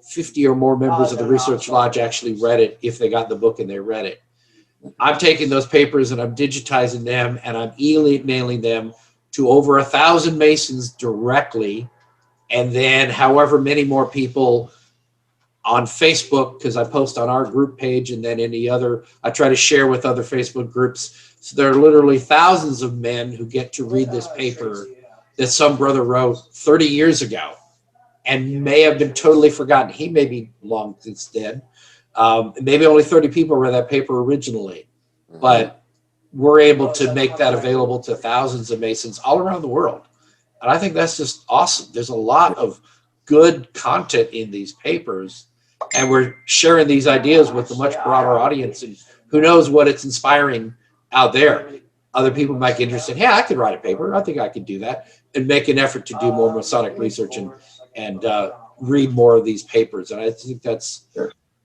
50 or more members of the Research Lodge actually read it if they got the book and they read it. I'm taking those papers and I'm digitizing them and I'm emailing them to over 1,000 Masons directly, and then however many more people on Facebook, because I post on our group page, and then any other, I try to share with other Facebook groups. So there are literally thousands of men who get to read this paper that some brother wrote 30 years ago and may have been totally forgotten. He may be long since dead. Maybe only 30 people read that paper originally, but we're able to make that available to thousands of Masons all around the world. And I think that's just awesome. There's a lot of good content in these papers, and we're sharing these ideas with a much broader audience, and who knows what it's inspiring out there. Other people might get interested. Hey, I could write a paper. I think I could do that, and make an effort to do more Masonic research and read more of these papers. And I think that's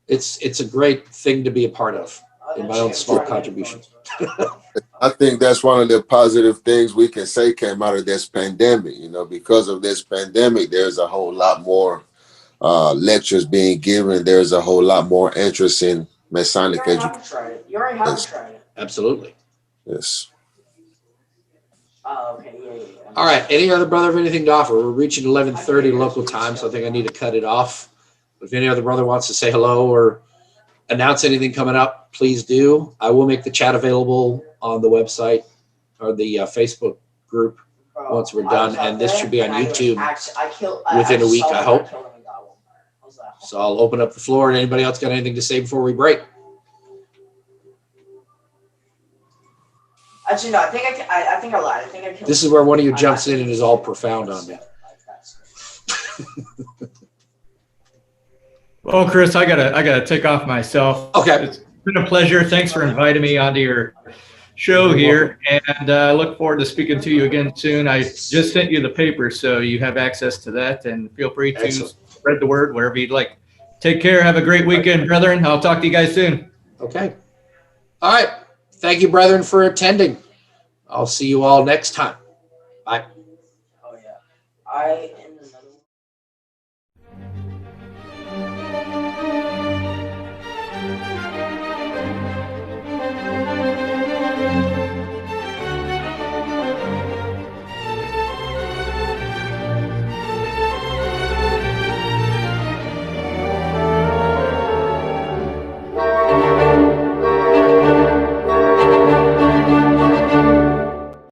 it's a great thing to be a part of in my own small contribution. I think that's one of the positive things we can say came out of this pandemic. You know, because of this pandemic, there's a whole lot more lectures being given. There's a whole lot more interest in Masonic education. You already have tried it. Absolutely. Yes. Oh, okay. Yeah. All right. Any other brother have anything to offer? We're reaching 11:30 local time, so I think I need to cut it off. If any other brother wants to say hello or announce anything coming up, please do. I will make the chat available on the website or the Facebook group once we're done, and this should be on YouTube within a week, I hope. So I'll open up the floor, and anybody else got anything to say before we break? Actually, no. I think I lied. I think I killed. This is where one of you jumps in and is all profound on me. Well, Chris, I gotta take off myself. Okay. It's been a pleasure. Thanks for inviting me onto your show here, and I look forward to speaking to you again soon. I just sent you the paper, so you have access to that, and feel free to spread the word wherever you'd like. Take care. Have a great weekend, brethren. I'll talk to you guys soon. Okay. All right. Thank you, brethren, for attending. I'll see you all next time. Bye. Oh yeah.